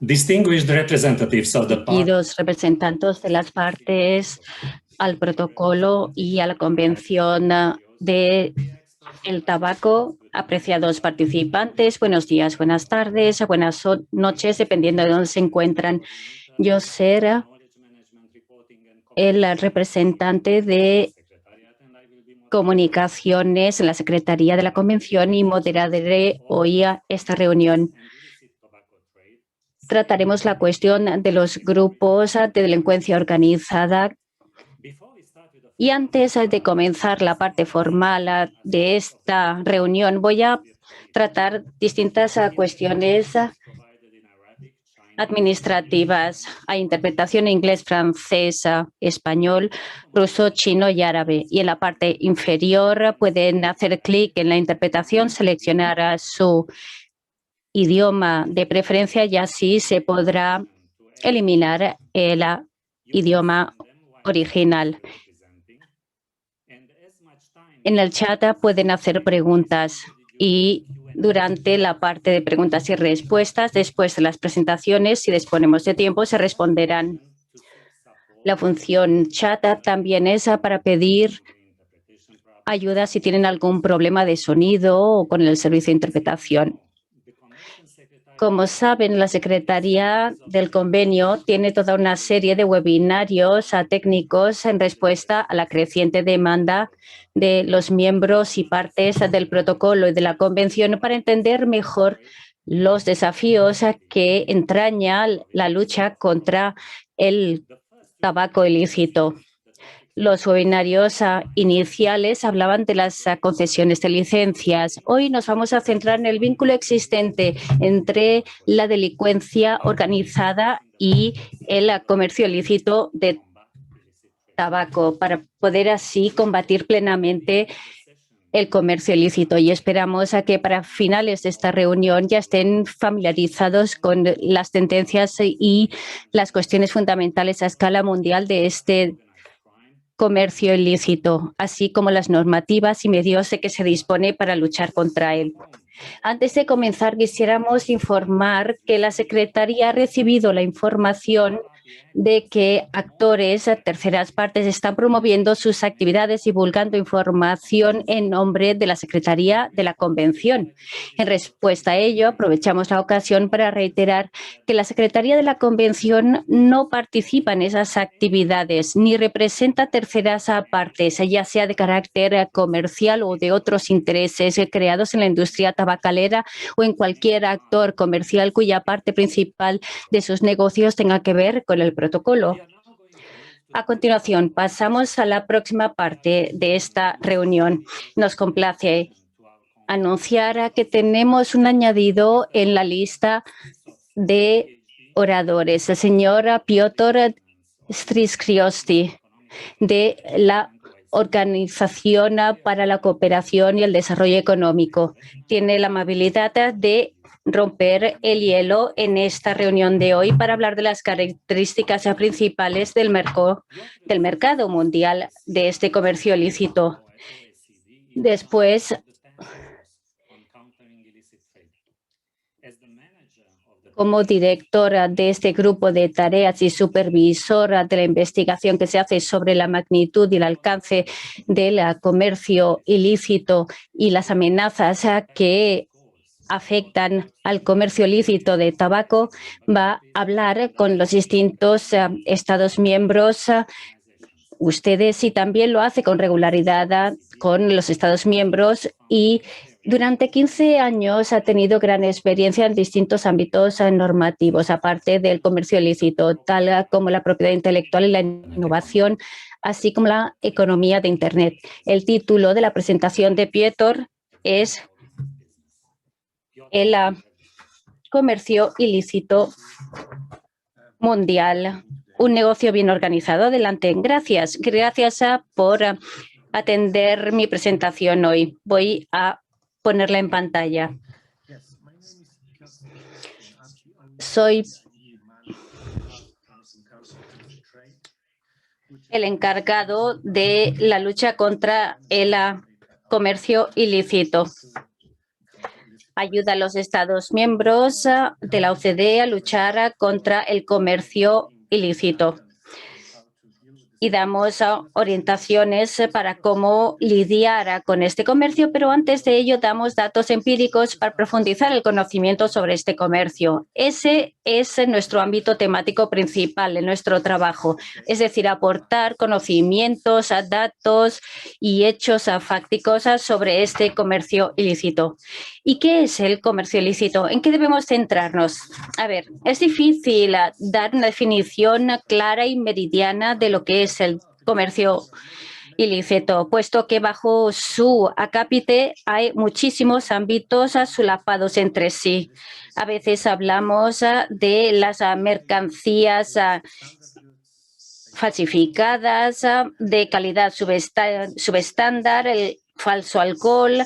distinguished representatives of the y los representantes de las partes al protocolo y a la Convención de el tabaco, apreciados participantes, buenos días, buenas tardes, buenas noches, dependiendo de dónde se encuentran. Yo seré el representante de comunicaciones en la Secretaría de la Convención y moderaré hoy esta reunión. Trataremos la cuestión de los grupos de delincuencia organizada. Y antes de comenzar la parte formal de esta reunión, voy a tratar distintas cuestiones administrativas. Hay interpretación en inglés, francés, español, ruso, chino y árabe. Y en la parte inferior pueden hacer clic en la interpretación, seleccionar su idioma de preferencia y así se podrá eliminar el idioma original. En el chat pueden hacer preguntas y durante la parte de preguntas y respuestas, después de las presentaciones, si disponemos de tiempo, se responderán. La función chat también es para pedir ayuda si tienen algún problema de sonido o con el servicio de interpretación. Como saben, la Secretaría del Convenio tiene toda una serie de webinarios técnicos en respuesta a la creciente demanda de los miembros y partes del protocolo y de la Convención para entender mejor los desafíos que entraña la lucha contra el tabaco ilícito. Los webinarios iniciales hablaban de las concesiones de licencias. Hoy nos vamos a centrar en el vínculo existente entre la delincuencia organizada y el comercio ilícito de tabaco para poder así combatir plenamente el comercio ilícito. Y esperamos a que para finales de esta reunión ya estén familiarizados con las tendencias y las cuestiones fundamentales a escala mundial de este comercio ilícito, así como las normativas y medios de que se dispone para luchar contra él. Antes de comenzar, quisiéramos informar que la Secretaría ha recibido la información de que actores, terceras partes, están promoviendo sus actividades, divulgando información en nombre de la Secretaría de la Convención. En respuesta a ello, aprovechamos la ocasión para reiterar que la Secretaría de la Convención no participa en esas actividades ni representa terceras partes, ya sea de carácter comercial o de otros intereses creados en la industria tabacalera o en cualquier actor comercial cuya parte principal de sus negocios tenga que ver con el protocolo. A continuación, pasamos a la próxima parte de esta reunión. Nos complace anunciar que tenemos un añadido en la lista de oradores, el señor Piotr Stryskioski, de la Organización para la Cooperación y el Desarrollo Económico. Tiene la amabilidad de romper el hielo en esta reunión de hoy para hablar de las características principales del mercado mundial de este comercio ilícito. Después, como directora de este grupo de tareas y supervisora de la investigación que se hace sobre la magnitud y el alcance del comercio ilícito y las amenazas que afectan al comercio ilícito de tabaco, va a hablar con los distintos Estados miembros, ustedes, y también lo hace con regularidad con los Estados miembros y durante 15 años ha tenido gran experiencia en distintos ámbitos normativos, aparte del comercio ilícito, tal como la propiedad intelectual y la innovación, así como la economía de Internet. El título de la presentación de Piotr es el comercio ilícito mundial, un negocio bien organizado. Adelante. Gracias por atender mi presentación hoy. Voy a ponerla en pantalla. Soy el encargado de la lucha contra el comercio ilícito. ayuda a los Estados miembros de la OCDE a luchar contra el comercio ilícito. Y damos orientaciones para cómo lidiar con este comercio, pero antes de ello damos datos empíricos para profundizar el conocimiento sobre este comercio. Ese es nuestro ámbito temático principal en nuestro trabajo, es decir, aportar conocimientos, datos y hechos fácticos sobre este comercio ilícito. ¿Y qué es el comercio ilícito? ¿En qué debemos centrarnos? A ver, es difícil dar una definición clara y meridiana de lo que es el comercio ilícito, puesto que bajo su acápite hay muchísimos ámbitos solapados entre sí. A veces hablamos de las mercancías falsificadas, de calidad subestándar, el falso alcohol,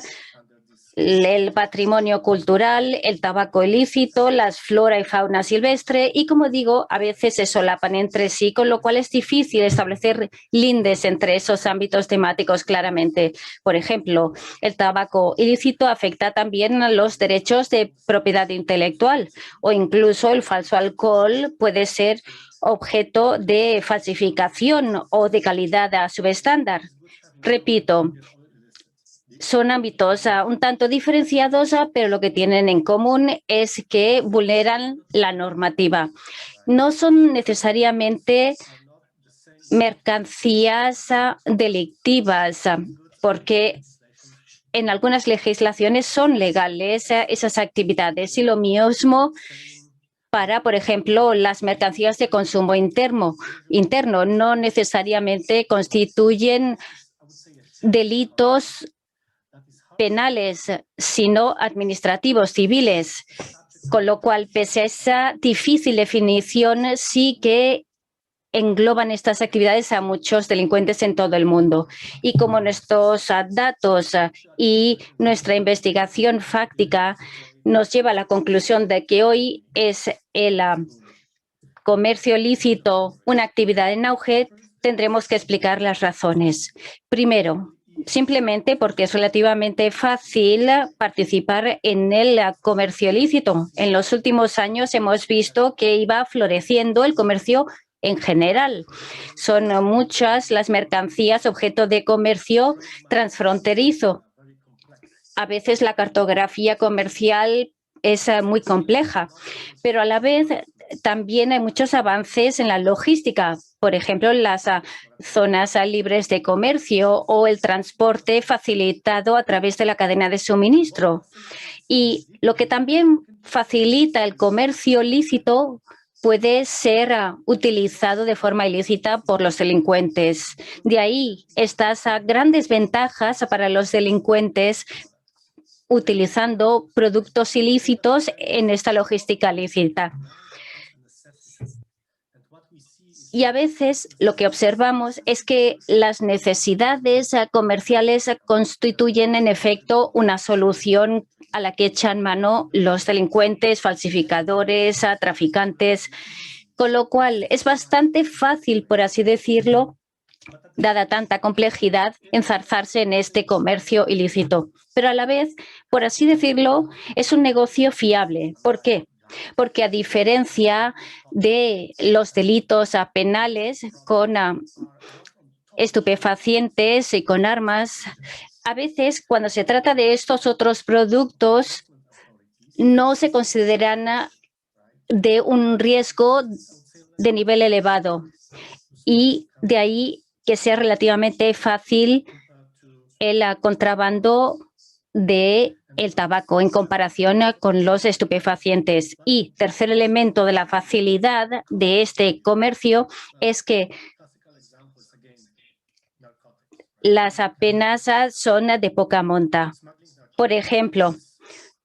el patrimonio cultural, el tabaco ilícito, las flora y fauna silvestre y, como digo, a veces se solapan entre sí, con lo cual es difícil establecer lindes entre esos ámbitos temáticos claramente. Por ejemplo, el tabaco ilícito afecta también a los derechos de propiedad intelectual o incluso el falso alcohol puede ser objeto de falsificación o de calidad subestándar. Repito, son ámbitos un tanto diferenciados, pero lo que tienen en común es que vulneran la normativa. No son necesariamente mercancías delictivas, porque en algunas legislaciones son legales esas actividades y lo mismo para, por ejemplo, las mercancías de consumo interno no necesariamente constituyen delitos penales, sino administrativos, civiles, con lo cual, pese a esa difícil definición, sí que engloban estas actividades a muchos delincuentes en todo el mundo. Y como nuestros datos y nuestra investigación fáctica nos lleva a la conclusión de que hoy es el comercio ilícito una actividad en auge, tendremos que explicar las razones. Primero, simplemente porque es relativamente fácil participar en el comercio ilícito. En los últimos años hemos visto que iba floreciendo el comercio en general. Son muchas las mercancías objeto de comercio transfronterizo. A veces la cartografía comercial es muy compleja, pero a la vez también hay muchos avances en la logística, por ejemplo, en las zonas libres de comercio o el transporte facilitado a través de la cadena de suministro. Y lo que también facilita el comercio lícito puede ser utilizado de forma ilícita por los delincuentes. De ahí estas grandes ventajas para los delincuentes utilizando productos ilícitos en esta logística lícita. Y a veces lo que observamos es que las necesidades comerciales constituyen en efecto una solución a la que echan mano los delincuentes, falsificadores, traficantes, con lo cual es bastante fácil, por así decirlo, dada tanta complejidad, enzarzarse en este comercio ilícito. Pero a la vez, por así decirlo, es un negocio fiable. ¿Por qué? Porque a diferencia de los delitos penales con estupefacientes y con armas, a veces cuando se trata de estos otros productos no se consideran de un riesgo de nivel elevado y de ahí que sea relativamente fácil el contrabando de el tabaco en comparación con los estupefacientes. Y tercer elemento de la facilidad de este comercio es que las penas son de poca monta. Por ejemplo,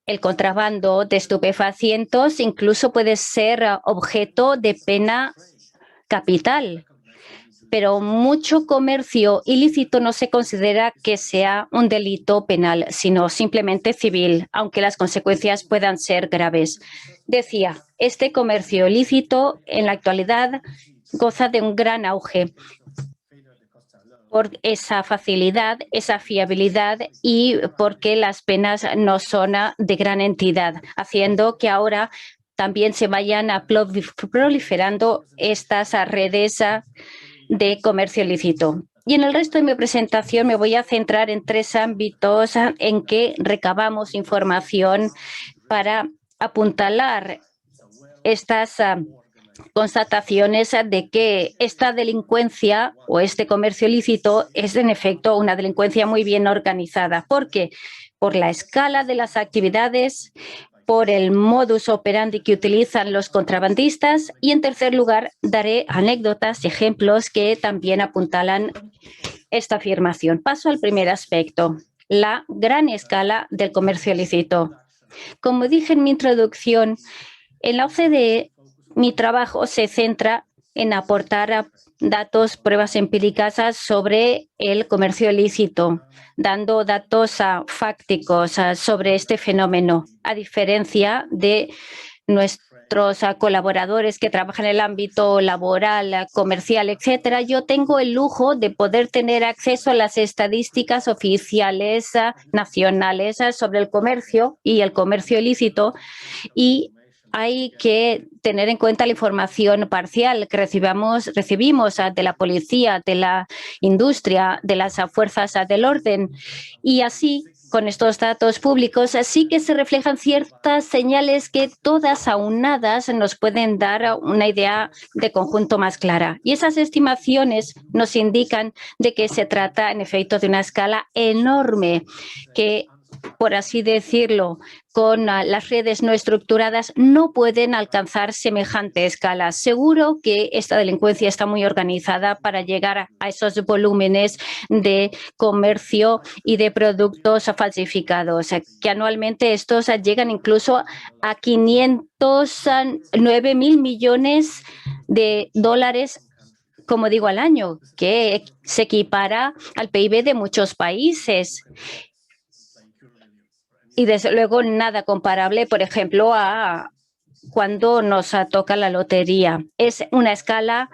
el contrabando de estupefacientes incluso puede ser objeto de pena capital. Pero mucho comercio ilícito no se considera que sea un delito penal, sino simplemente civil, aunque las consecuencias puedan ser graves. Decía, este comercio ilícito en la actualidad goza de un gran auge por esa facilidad, esa fiabilidad y porque las penas no son de gran entidad, haciendo que ahora también se vayan proliferando estas redes de comercio ilícito. Y en el resto de mi presentación me voy a centrar en 3 ámbitos en que recabamos información para apuntalar estas constataciones de que esta delincuencia o este comercio ilícito es en efecto una delincuencia muy bien organizada. ¿Por qué? Por la escala de las actividades, por el modus operandi que utilizan los contrabandistas y, en tercer lugar, daré anécdotas y ejemplos que también apuntalan esta afirmación. Paso al primer aspecto, la gran escala del comercio ilícito. Como dije en mi introducción, en la OCDE mi trabajo se centra en aportar datos, pruebas empíricas sobre el comercio ilícito, dando datos fácticos sobre este fenómeno, a diferencia de nuestros colaboradores que trabajan en el ámbito laboral, comercial, etcétera. Yo tengo el lujo de poder tener acceso a las estadísticas oficiales nacionales sobre el comercio y el comercio ilícito, y hay que tener en cuenta la información parcial que recibimos de la policía, de la industria, de las fuerzas del orden. Y así, con estos datos públicos, sí que se reflejan ciertas señales que todas aunadas nos pueden dar una idea de conjunto más clara. Y esas estimaciones nos indican de que se trata, en efecto, de una escala enorme que, por así decirlo, con las redes no estructuradas no pueden alcanzar semejante escala. Seguro que esta delincuencia está muy organizada para llegar a esos volúmenes de comercio y de productos falsificados, que anualmente estos llegan incluso a 509.000 millones de dólares, como digo, al año, que se equipara al PIB de muchos países. Y, desde luego, nada comparable, por ejemplo, a cuando nos toca la lotería. Es una escala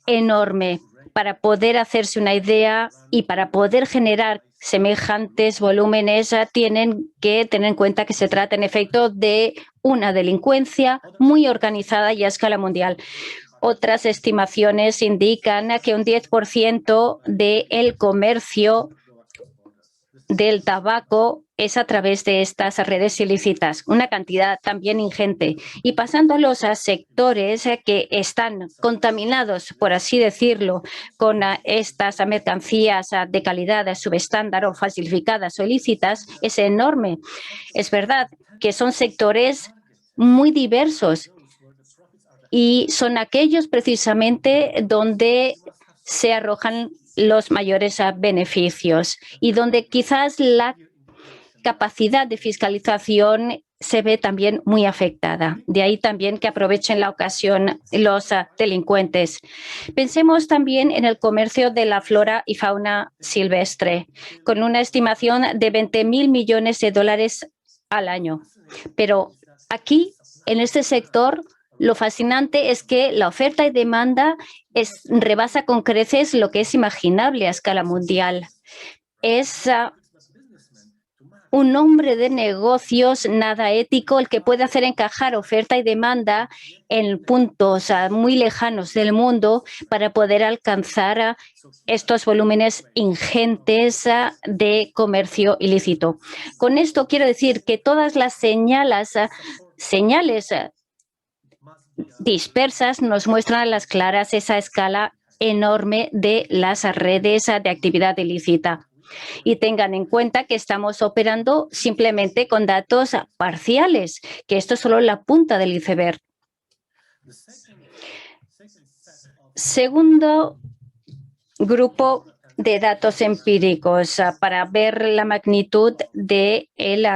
enorme. Para poder hacerse una idea y para poder generar semejantes volúmenes, tienen que tener en cuenta que se trata, en efecto, de una delincuencia muy organizada y a escala mundial. Otras estimaciones indican que un 10% del comercio del tabaco es a través de estas redes ilícitas, una cantidad también ingente. Y pasando a los sectores que están contaminados, por así decirlo, con estas mercancías de calidad subestándar o falsificadas o ilícitas, es enorme. Es verdad que son sectores muy diversos y son aquellos precisamente donde se arrojan los mayores beneficios y donde quizás la capacidad de fiscalización se ve también muy afectada. De ahí también que aprovechen la ocasión los delincuentes. Pensemos también en el comercio de la flora y fauna silvestre, con una estimación de 20.000 millones de dólares al año. Pero aquí, en este sector, lo fascinante es que la oferta y demanda rebasa con creces lo que es imaginable a escala mundial. Es un hombre de negocios nada ético el que puede hacer encajar oferta y demanda en puntos muy lejanos del mundo para poder alcanzar estos volúmenes ingentes de comercio ilícito. Con esto quiero decir que todas las señales dispersas nos muestran a las claras esa escala enorme de las redes de actividad ilícita. Y tengan en cuenta que estamos operando simplemente con datos parciales, que esto es solo la punta del iceberg. Segundo grupo de datos empíricos para ver la magnitud del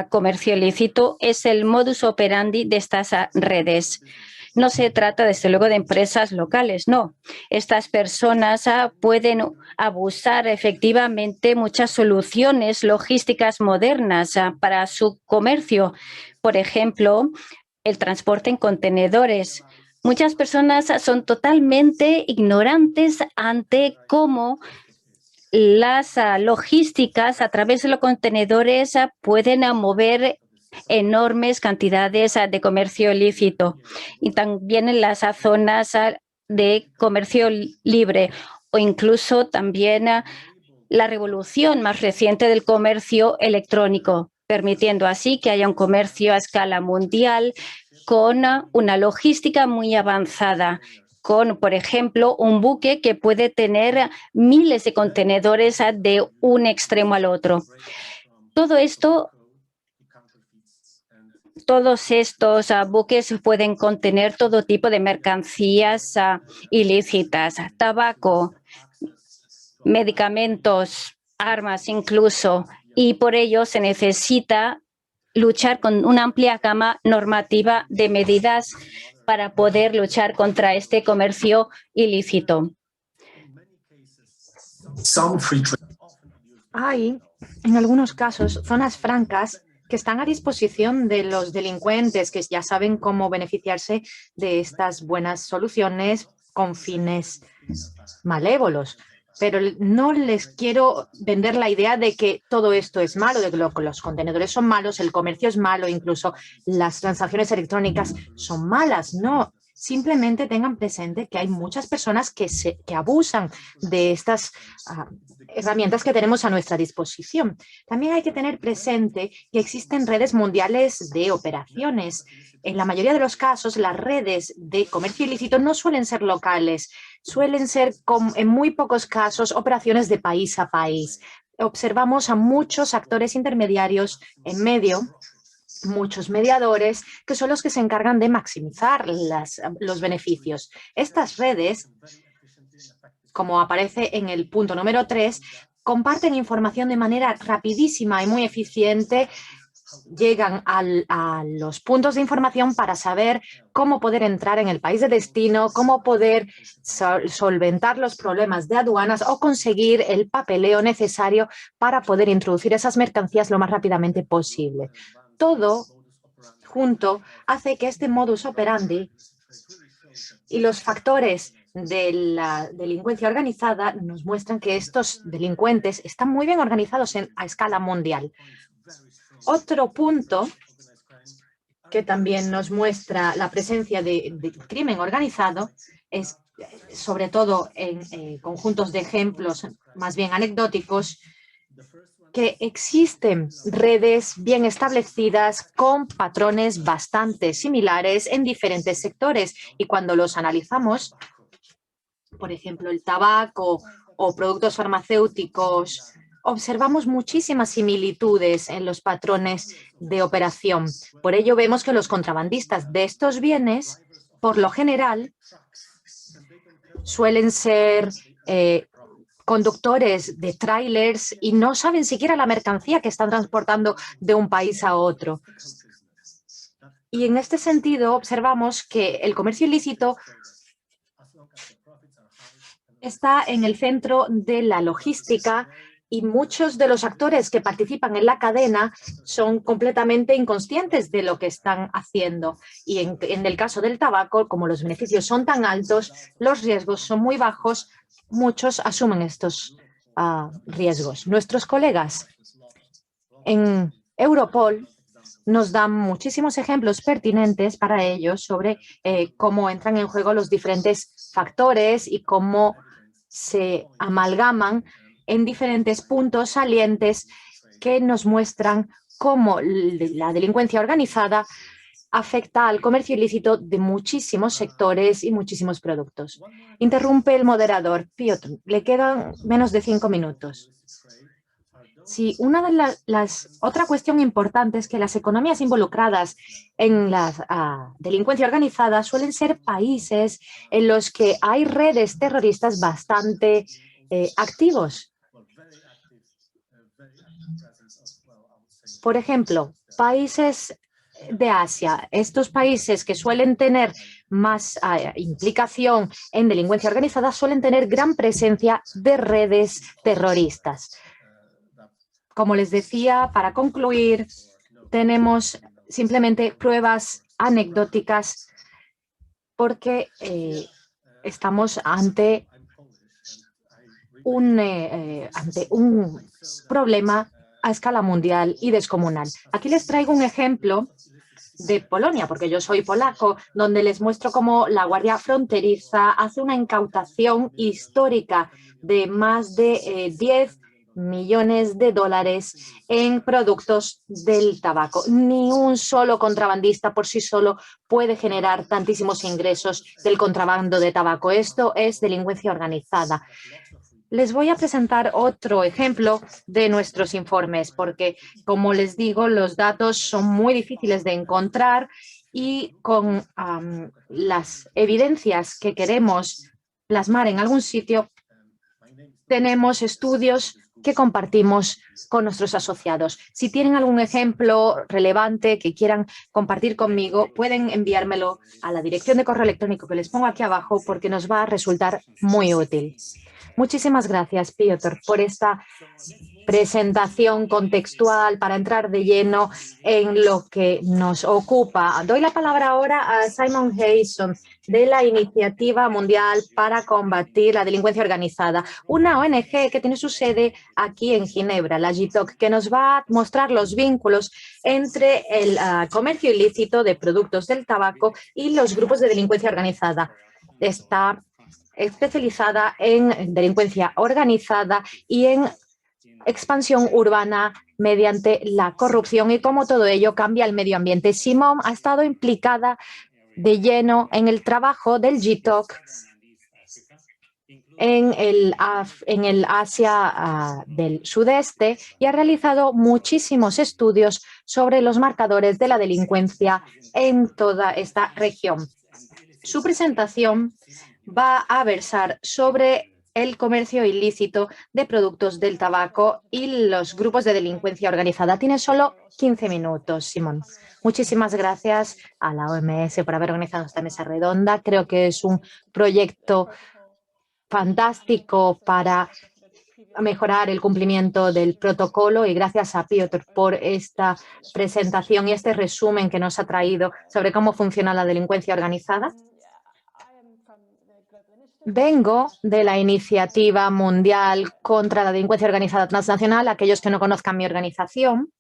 comercio ilícito es el modus operandi de estas redes. No se trata, desde luego, de empresas locales, no. Estas personas pueden abusar efectivamente muchas soluciones logísticas modernas para su comercio. Por ejemplo, el transporte en contenedores. Muchas personas son totalmente ignorantes ante cómo las logísticas a través de los contenedores pueden mover enormes cantidades de comercio ilícito y también en las zonas de comercio libre o incluso también la revolución más reciente del comercio electrónico, permitiendo así que haya un comercio a escala mundial con una logística muy avanzada, con, por ejemplo, un buque que puede tener miles de contenedores de un extremo al otro. Todo esto, todos estos buques pueden contener todo tipo de mercancías ilícitas, tabaco, medicamentos, armas incluso, y por ello se necesita luchar con una amplia gama normativa de medidas para poder luchar contra este comercio ilícito. Hay, en algunos casos, zonas francas que están a disposición de los delincuentes que ya saben cómo beneficiarse de estas buenas soluciones con fines malévolos. Pero no les quiero vender la idea de que todo esto es malo, de que los contenedores son malos, el comercio es malo, incluso las transacciones electrónicas son malas. No, simplemente tengan presente que hay muchas personas que abusan de estas herramientas que tenemos a nuestra disposición. También hay que tener presente que existen redes mundiales de operaciones. En la mayoría de los casos, las redes de comercio ilícito no suelen ser locales, suelen ser, en muy pocos casos, operaciones de país a país. Observamos a muchos actores intermediarios en medio, muchos mediadores, que son los que se encargan de maximizar los beneficios. Estas redes, como aparece en el punto número 3, comparten información de manera rapidísima y muy eficiente. Llegan a los puntos de información para saber cómo poder entrar en el país de destino, cómo poder solventar los problemas de aduanas o conseguir el papeleo necesario para poder introducir esas mercancías lo más rápidamente posible. Todo junto hace que este modus operandi y los factores de la delincuencia organizada nos muestran que estos delincuentes están muy bien organizados a escala mundial. Otro punto que también nos muestra la presencia de crimen organizado es, sobre todo en conjuntos de ejemplos más bien anecdóticos, que existen redes bien establecidas con patrones bastante similares en diferentes sectores. Y cuando los analizamos, por ejemplo, el tabaco o productos farmacéuticos, observamos muchísimas similitudes en los patrones de operación. Por ello vemos que los contrabandistas de estos bienes, por lo general, suelen ser conductores de tráilers y no saben siquiera la mercancía que están transportando de un país a otro. Y en este sentido observamos que el comercio ilícito está en el centro de la logística y muchos de los actores que participan en la cadena son completamente inconscientes de lo que están haciendo. Y en el caso del tabaco, como los beneficios son tan altos, los riesgos son muy bajos, muchos asumen estos riesgos. Nuestros colegas en Europol nos dan muchísimos ejemplos pertinentes para ellos sobre cómo entran en juego los diferentes factores y cómo se amalgaman en diferentes puntos salientes que nos muestran cómo la delincuencia organizada afecta al comercio ilícito de muchísimos sectores y muchísimos productos. Interrumpe el moderador. Piotr, le quedan menos de 5 minutos. Sí, una de otra cuestión importante es que las economías involucradas en la delincuencia organizada suelen ser países en los que hay redes terroristas bastante activos. Por ejemplo, países de Asia, estos países que suelen tener más implicación en delincuencia organizada suelen tener gran presencia de redes terroristas. Como les decía, para concluir, tenemos simplemente pruebas anecdóticas porque estamos ante ante un problema a escala mundial y descomunal. Aquí les traigo un ejemplo de Polonia, porque yo soy polaco, donde les muestro cómo la Guardia Fronteriza hace una incautación histórica de más de 10 millones de dólares en productos del tabaco. Ni un solo contrabandista por sí solo puede generar tantísimos ingresos del contrabando de tabaco. Esto es delincuencia organizada. Les voy a presentar otro ejemplo de nuestros informes, porque, como les digo, los datos son muy difíciles de encontrar y con las evidencias que queremos plasmar en algún sitio, tenemos estudios que compartimos con nuestros asociados. Si tienen algún ejemplo relevante que quieran compartir conmigo, pueden enviármelo a la dirección de correo electrónico que les pongo aquí abajo, porque nos va a resultar muy útil. Muchísimas gracias, Piotr, por esta presentación contextual para entrar de lleno en lo que nos ocupa. Doy la palabra ahora a Simon Hayson, de la Iniciativa Mundial para Combatir la Delincuencia Organizada, una ONG que tiene su sede aquí en Ginebra, la GITOC, que nos va a mostrar los vínculos entre el comercio ilícito de productos del tabaco y los grupos de delincuencia organizada. Está especializada en delincuencia organizada y en expansión urbana mediante la corrupción y cómo todo ello cambia el medio ambiente. Simón ha estado implicada de lleno en el trabajo del GITOC en el Asia del Sudeste y ha realizado muchísimos estudios sobre los marcadores de la delincuencia en toda esta región. Su presentación va a versar sobre el comercio ilícito de productos del tabaco y los grupos de delincuencia organizada. Tiene solo 15 minutos, Simón. Muchísimas gracias a la OMS por haber organizado esta mesa redonda. Creo que es un proyecto fantástico para mejorar el cumplimiento del protocolo y gracias a Piotr por esta presentación y este resumen que nos ha traído sobre cómo funciona la delincuencia organizada. Vengo de la Iniciativa Mundial contra la Delincuencia Organizada Transnacional. Aquellos que no conozcan mi organización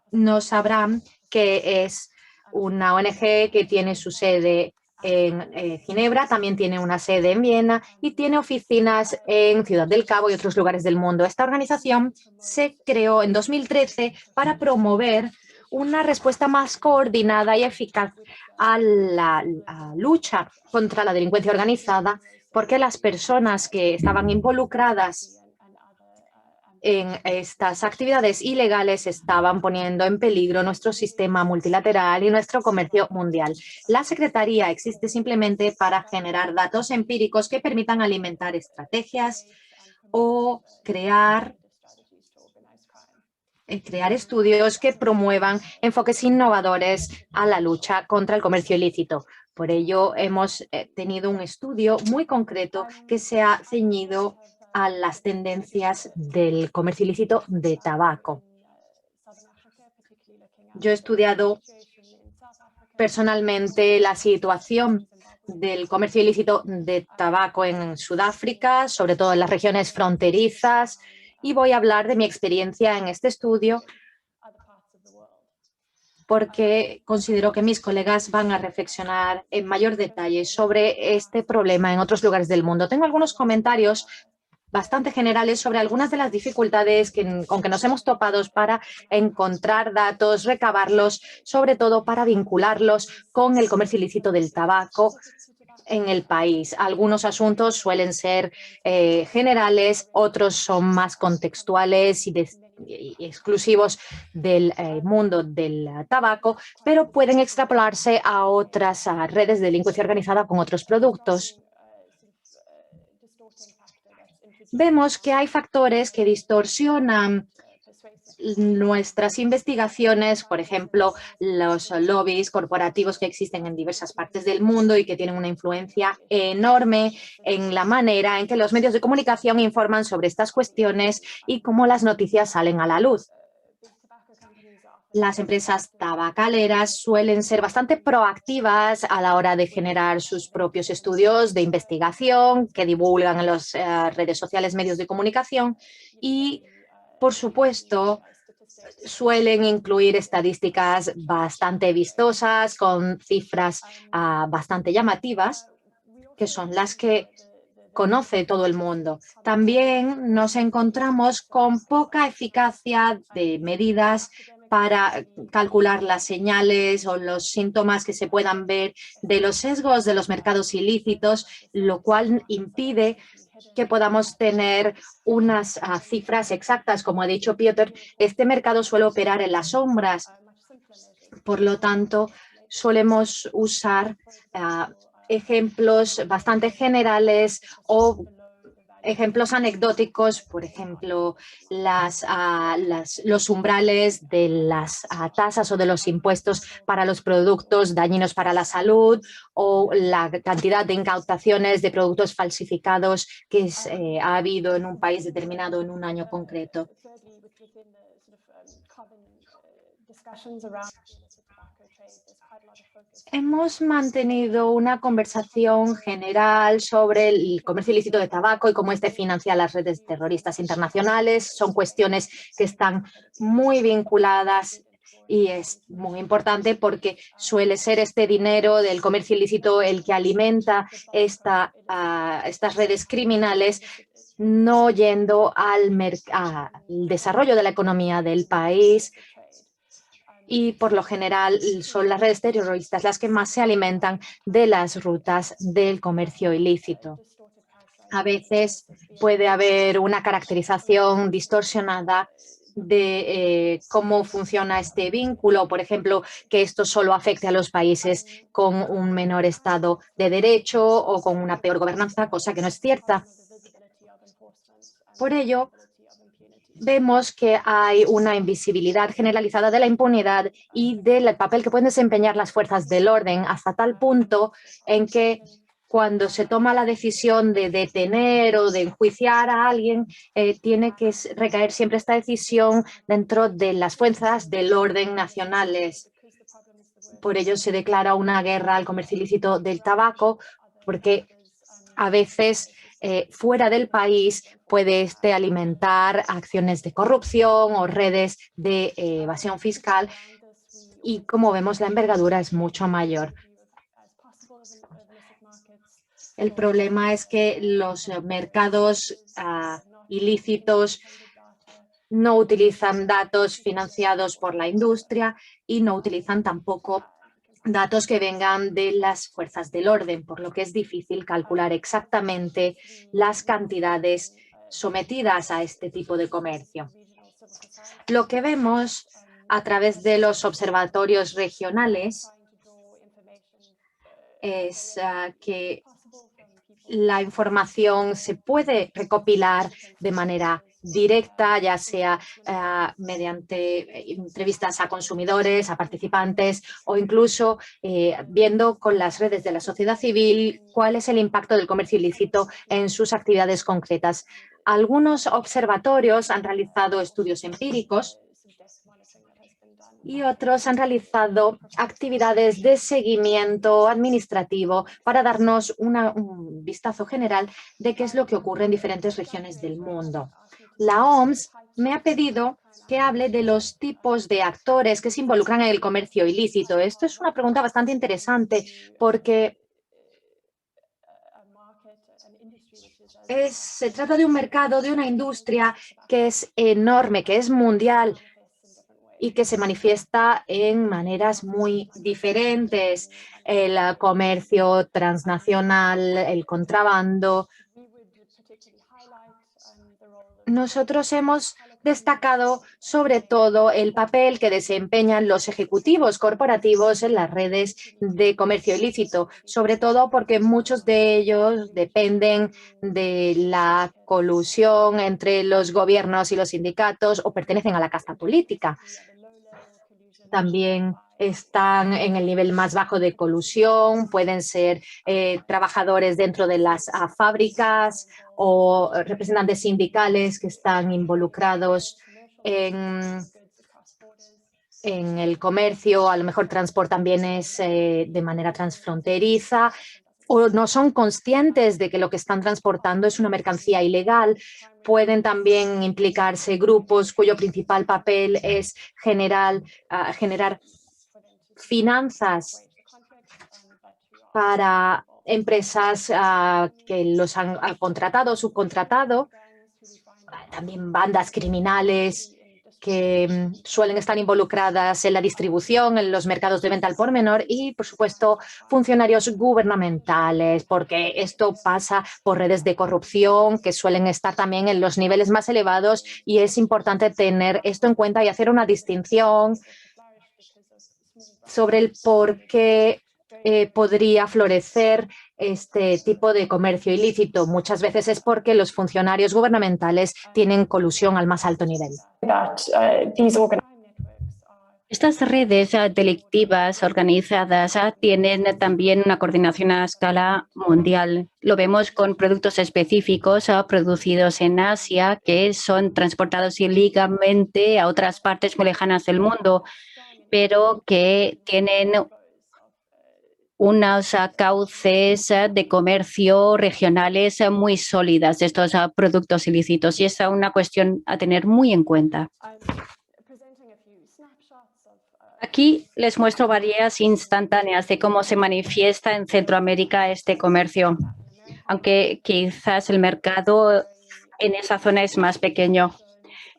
no sabrán que es una ONG que tiene su sede en Ginebra, también tiene una sede en Viena y tiene oficinas en Ciudad del Cabo y otros lugares del mundo. Esta organización se creó en 2013 para promover una respuesta más coordinada y eficaz a la lucha contra la delincuencia organizada, porque las personas que estaban involucradas en estas actividades ilegales estaban poniendo en peligro nuestro sistema multilateral y nuestro comercio mundial. La Secretaría existe simplemente para generar datos empíricos que permitan alimentar estrategias o crear estudios que promuevan enfoques innovadores a la lucha contra el comercio ilícito. Por ello, hemos tenido un estudio muy concreto que se ha ceñido a las tendencias del comercio ilícito de tabaco. Yo he estudiado personalmente la situación del comercio ilícito de tabaco en Sudáfrica, sobre todo en las regiones fronterizas, y voy a hablar de mi experiencia en este estudio porque considero que mis colegas van a reflexionar en mayor detalle sobre este problema en otros lugares del mundo. Tengo algunos comentarios bastante generales sobre algunas de las dificultades con que nos hemos topado para encontrar datos, recabarlos, sobre todo para vincularlos con el comercio ilícito del tabaco en el país. Algunos asuntos suelen ser generales, otros son más contextuales y exclusivos del mundo del tabaco, pero pueden extrapolarse a otras redes de delincuencia organizada con otros productos. Vemos que hay factores que distorsionan nuestras investigaciones, por ejemplo, los lobbies corporativos que existen en diversas partes del mundo y que tienen una influencia enorme en la manera en que los medios de comunicación informan sobre estas cuestiones y cómo las noticias salen a la luz. Las empresas tabacaleras suelen ser bastante proactivas a la hora de generar sus propios estudios de investigación que divulgan en las redes sociales, medios de comunicación y, por supuesto, suelen incluir estadísticas bastante vistosas con cifras bastante llamativas, que son las que conoce todo el mundo. También nos encontramos con poca eficacia de medidas para calcular las señales o los síntomas que se puedan ver de los sesgos de los mercados ilícitos, lo cual impide que podamos tener unas cifras exactas. Como ha dicho Piotr, este mercado suele operar en las sombras. Por lo tanto, solemos usar ejemplos bastante generales o ejemplos anecdóticos, por ejemplo, los umbrales de las tasas o de los impuestos para los productos dañinos para la salud o la cantidad de incautaciones de productos falsificados que ha habido en un país determinado en un año concreto. Hemos mantenido una conversación general sobre el comercio ilícito de tabaco y cómo este financia las redes terroristas internacionales. Son cuestiones que están muy vinculadas y es muy importante porque suele ser este dinero del comercio ilícito el que alimenta estas redes criminales, no yendo al desarrollo de la economía del país. Y por lo general son las redes terroristas las que más se alimentan de las rutas del comercio ilícito. A veces puede haber una caracterización distorsionada de cómo funciona este vínculo, por ejemplo, que esto solo afecte a los países con un menor estado de derecho o con una peor gobernanza, cosa que no es cierta. Por ello, vemos que hay una invisibilidad generalizada de la impunidad y del papel que pueden desempeñar las fuerzas del orden, hasta tal punto en que cuando se toma la decisión de detener o de enjuiciar a alguien, tiene que recaer siempre esta decisión dentro de las fuerzas del orden nacionales. Por ello se declara una guerra al comercio ilícito del tabaco, porque a veces fuera del país puede alimentar acciones de corrupción o redes de evasión fiscal y, como vemos, la envergadura es mucho mayor. El problema es que los mercados ilícitos no utilizan datos financiados por la industria y no utilizan tampoco datos que vengan de las fuerzas del orden, por lo que es difícil calcular exactamente las cantidades sometidas a este tipo de comercio. Lo que vemos a través de los observatorios regionales es que la información se puede recopilar de manera directa, ya sea mediante entrevistas a consumidores, a participantes o incluso viendo con las redes de la sociedad civil cuál es el impacto del comercio ilícito en sus actividades concretas. Algunos observatorios han realizado estudios empíricos y otros han realizado actividades de seguimiento administrativo para darnos un vistazo general de qué es lo que ocurre en diferentes regiones del mundo. La OMS me ha pedido que hable de los tipos de actores que se involucran en el comercio ilícito. Esto es una pregunta bastante interesante porque se trata de un mercado, de una industria que es enorme, que es mundial, y que se manifiesta en maneras muy diferentes. El comercio transnacional, el contrabando. Nosotros hemos destacado sobre todo el papel que desempeñan los ejecutivos corporativos en las redes de comercio ilícito, sobre todo porque muchos de ellos dependen de la colusión entre los gobiernos y los sindicatos o pertenecen a la casta política. También están en el nivel más bajo de colusión, pueden ser trabajadores dentro de las fábricas o representantes sindicales que están involucrados en en el comercio, a lo mejor transportan bienes de manera transfronteriza o no son conscientes de que lo que están transportando es una mercancía ilegal. Pueden también implicarse grupos cuyo principal papel es generar finanzas para empresas que los han contratado o subcontratado. También bandas criminales que suelen estar involucradas en la distribución, en los mercados de venta al por menor y, por supuesto, funcionarios gubernamentales, porque esto pasa por redes de corrupción que suelen estar también en los niveles más elevados y es importante tener esto en cuenta y hacer una distinción sobre el por qué podría florecer este tipo de comercio ilícito. Muchas veces es porque los funcionarios gubernamentales tienen colusión al más alto nivel. Estas redes delictivas organizadas tienen también una coordinación a escala mundial. Lo vemos con productos específicos producidos en Asia que son transportados ilegalmente a otras partes muy lejanas del mundo, pero que tienen unos cauces de comercio regionales muy sólidas de estos productos ilícitos. Y esta es una cuestión a tener muy en cuenta. Aquí les muestro varias instantáneas de cómo se manifiesta en Centroamérica este comercio, aunque quizás el mercado en esa zona es más pequeño,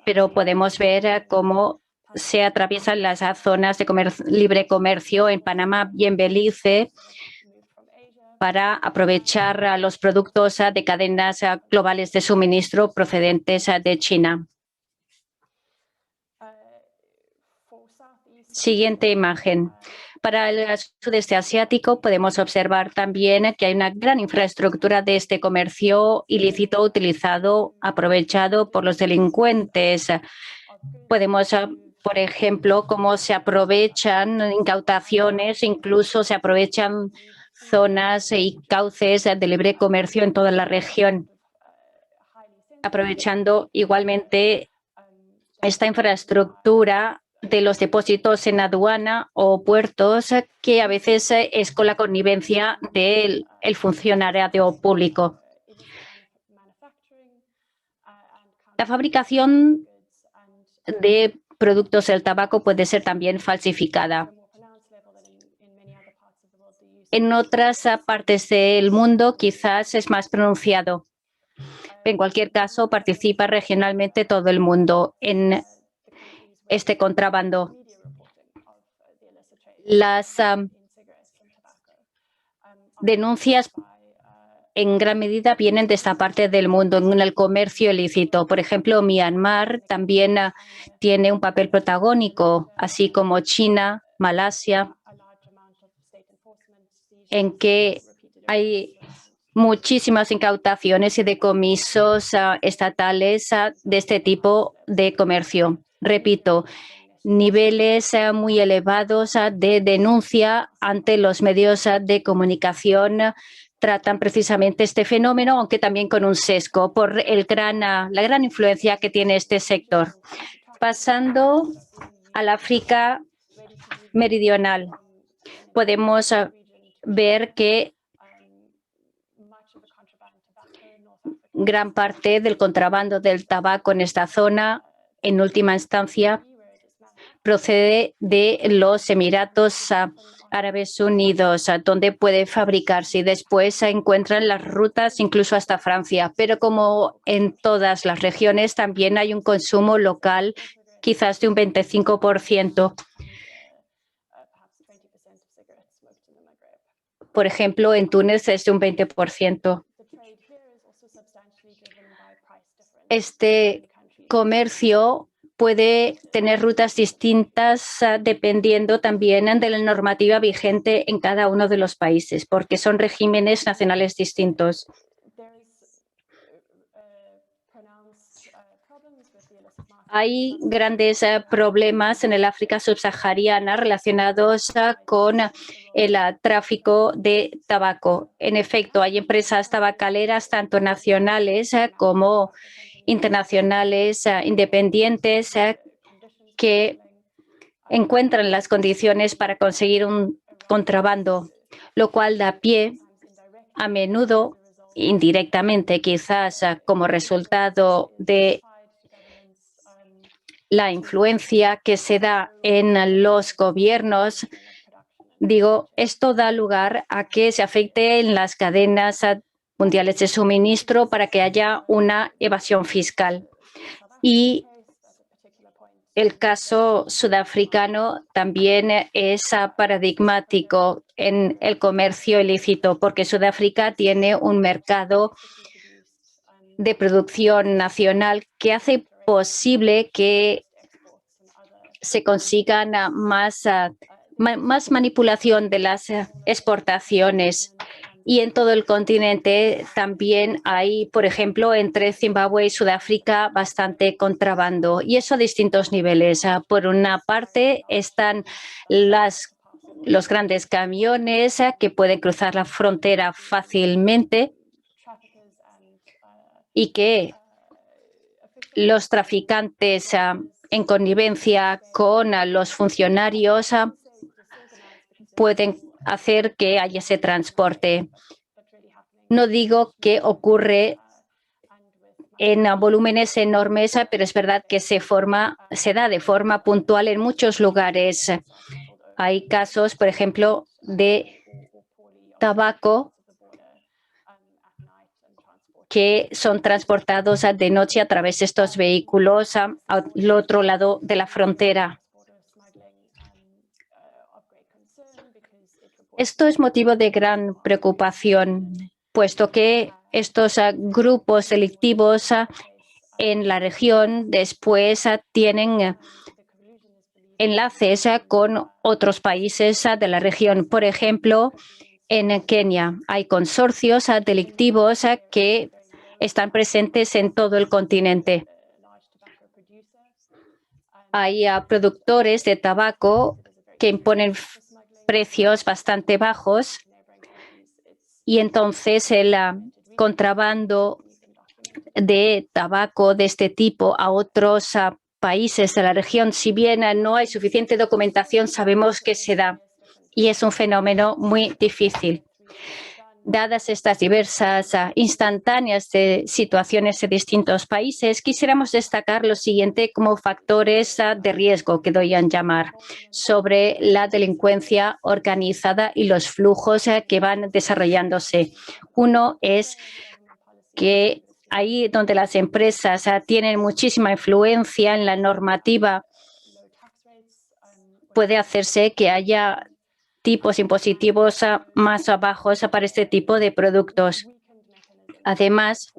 pero podemos ver cómo se atraviesan las zonas de libre comercio en Panamá y en Belice para aprovechar los productos de cadenas globales de suministro procedentes de China. Siguiente imagen. Para el sudeste asiático podemos observar también que hay una gran infraestructura de este comercio ilícito aprovechado por los delincuentes. Podemos, por ejemplo, cómo se aprovechan incautaciones, incluso se aprovechan zonas y cauces de libre comercio en toda la región, aprovechando igualmente esta infraestructura de los depósitos en aduana o puertos que a veces es con la connivencia del funcionariado público. La fabricación de productos del tabaco puede ser también falsificada. En otras partes del mundo quizás es más pronunciado. En cualquier caso, participa regionalmente todo el mundo en este contrabando. Las denuncias en gran medida vienen de esta parte del mundo en el comercio ilícito. Por ejemplo, Myanmar también tiene un papel protagónico, así como China, Malasia, en que hay muchísimas incautaciones y decomisos estatales de este tipo de comercio. Repito, niveles muy elevados de denuncia ante los medios de comunicación tratan precisamente este fenómeno, aunque también con un sesgo por la gran influencia que tiene este sector. Pasando al África meridional, podemos ver que gran parte del contrabando del tabaco en esta zona, en última instancia, procede de los Emiratos Árabes Unidos, donde puede fabricarse y después se encuentran las rutas incluso hasta Francia. Pero como en todas las regiones, también hay un consumo local quizás de un 25%. Por ejemplo, en Túnez es de un 20%. Este comercio puede tener rutas distintas dependiendo también de la normativa vigente en cada uno de los países, porque son regímenes nacionales distintos. Hay grandes problemas en el África subsahariana relacionados con el tráfico de tabaco. En efecto, hay empresas tabacaleras, tanto nacionales como internacionales, independientes, que encuentran las condiciones para conseguir un contrabando, lo cual da pie a menudo indirectamente, quizás como resultado de la influencia que se da en los gobiernos. Digo, esto da lugar a que se afecte en las cadenas mundiales de suministro para que haya una evasión fiscal. Y el caso sudafricano también es paradigmático en el comercio ilícito, porque Sudáfrica tiene un mercado de producción nacional que hace posible que se consigan más manipulación de las exportaciones. Y en todo el continente también hay, por ejemplo, entre Zimbabue y Sudáfrica bastante contrabando, y eso a distintos niveles. Por una parte están los grandes camiones que pueden cruzar la frontera fácilmente y que los traficantes en connivencia con los funcionarios pueden hacer que haya ese transporte. No digo que ocurre en volúmenes enormes, pero es verdad que se da de forma puntual en muchos lugares. Hay casos, por ejemplo, de tabaco que son transportados de noche a través de estos vehículos al otro lado de la frontera. Esto es motivo de gran preocupación, puesto que estos grupos delictivos en la región después tienen enlaces con otros países de la región. Por ejemplo, en Kenia hay consorcios delictivos que están presentes en todo el continente. Hay productores de tabaco que imponen precios bastante bajos y entonces el contrabando de tabaco de este tipo a otros países de la región, si bien no hay suficiente documentación, sabemos que se da y es un fenómeno muy difícil. Dadas estas diversas instantáneas de situaciones en distintos países, quisiéramos destacar lo siguiente como factores de riesgo que doy a llamar sobre la delincuencia organizada y los flujos que van desarrollándose. Uno es que ahí donde las empresas tienen muchísima influencia en la normativa, puede hacerse que haya tipos impositivos más bajos para este tipo de productos. Además,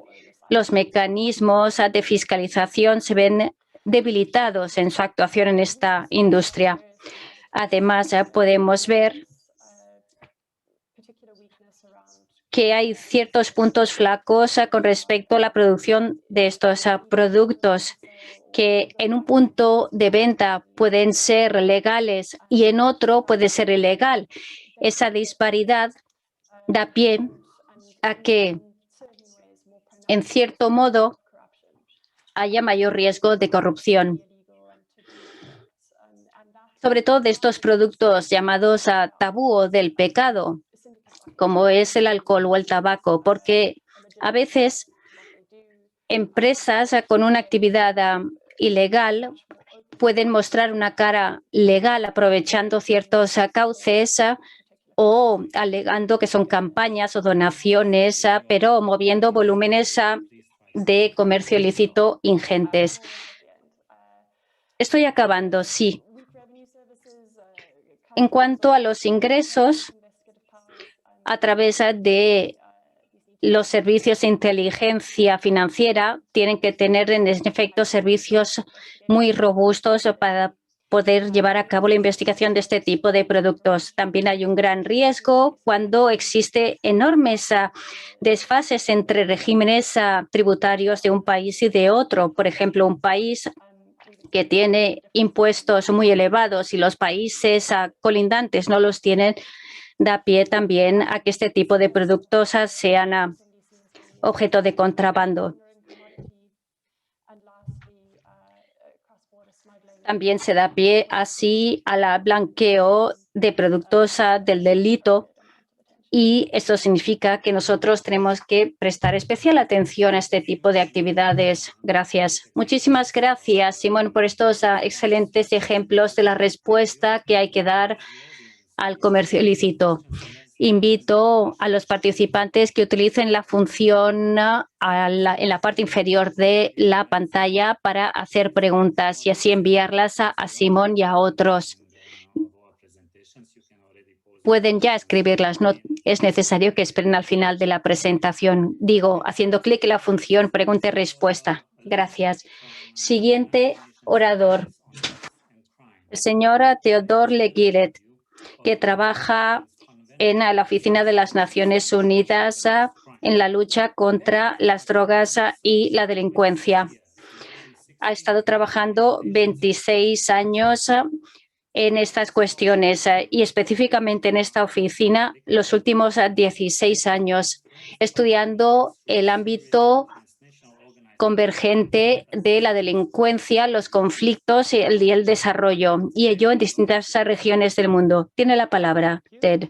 los mecanismos de fiscalización se ven debilitados en su actuación en esta industria. Además, podemos ver que hay ciertos puntos flacos con respecto a la producción de estos productos, que en un punto de venta pueden ser legales y en otro puede ser ilegal. Esa disparidad da pie a que, en cierto modo, haya mayor riesgo de corrupción. Sobre todo de estos productos llamados tabú o del pecado, como es el alcohol o el tabaco, porque a veces empresas con una actividad ilegal pueden mostrar una cara legal aprovechando ciertos cauces o alegando que son campañas o donaciones, pero moviendo volúmenes de comercio ilícito ingentes. Estoy acabando, sí. En cuanto a los ingresos, a través de los servicios de inteligencia financiera, tienen que tener en efecto servicios muy robustos para poder llevar a cabo la investigación de este tipo de productos. También hay un gran riesgo cuando existe enormes desfases entre regímenes tributarios de un país y de otro. Por ejemplo, un país que tiene impuestos muy elevados y los países colindantes no los tienen, da pie también a que este tipo de productos sean objeto de contrabando. También se da pie así al blanqueo de productos del delito y esto significa que nosotros tenemos que prestar especial atención a este tipo de actividades. Gracias. Muchísimas gracias, Simón, por estos excelentes ejemplos de la respuesta que hay que dar al comercio ilícito. Invito a los participantes que utilicen la función en la parte inferior de la pantalla para hacer preguntas y así enviarlas a Simón y a otros. Pueden ya escribirlas, no es necesario que esperen al final de la presentación. Digo, haciendo clic en la función pregunta y respuesta. Gracias. Siguiente orador, el señor Theodore Le Guillet, que trabaja en la Oficina de las Naciones Unidas en la lucha contra las drogas y la delincuencia. Ha estado trabajando 26 años en estas cuestiones y específicamente en esta oficina los últimos 16 años, estudiando el ámbito convergente de la delincuencia, los conflictos y el desarrollo, y ello en distintas regiones del mundo. Tiene la palabra, Ted.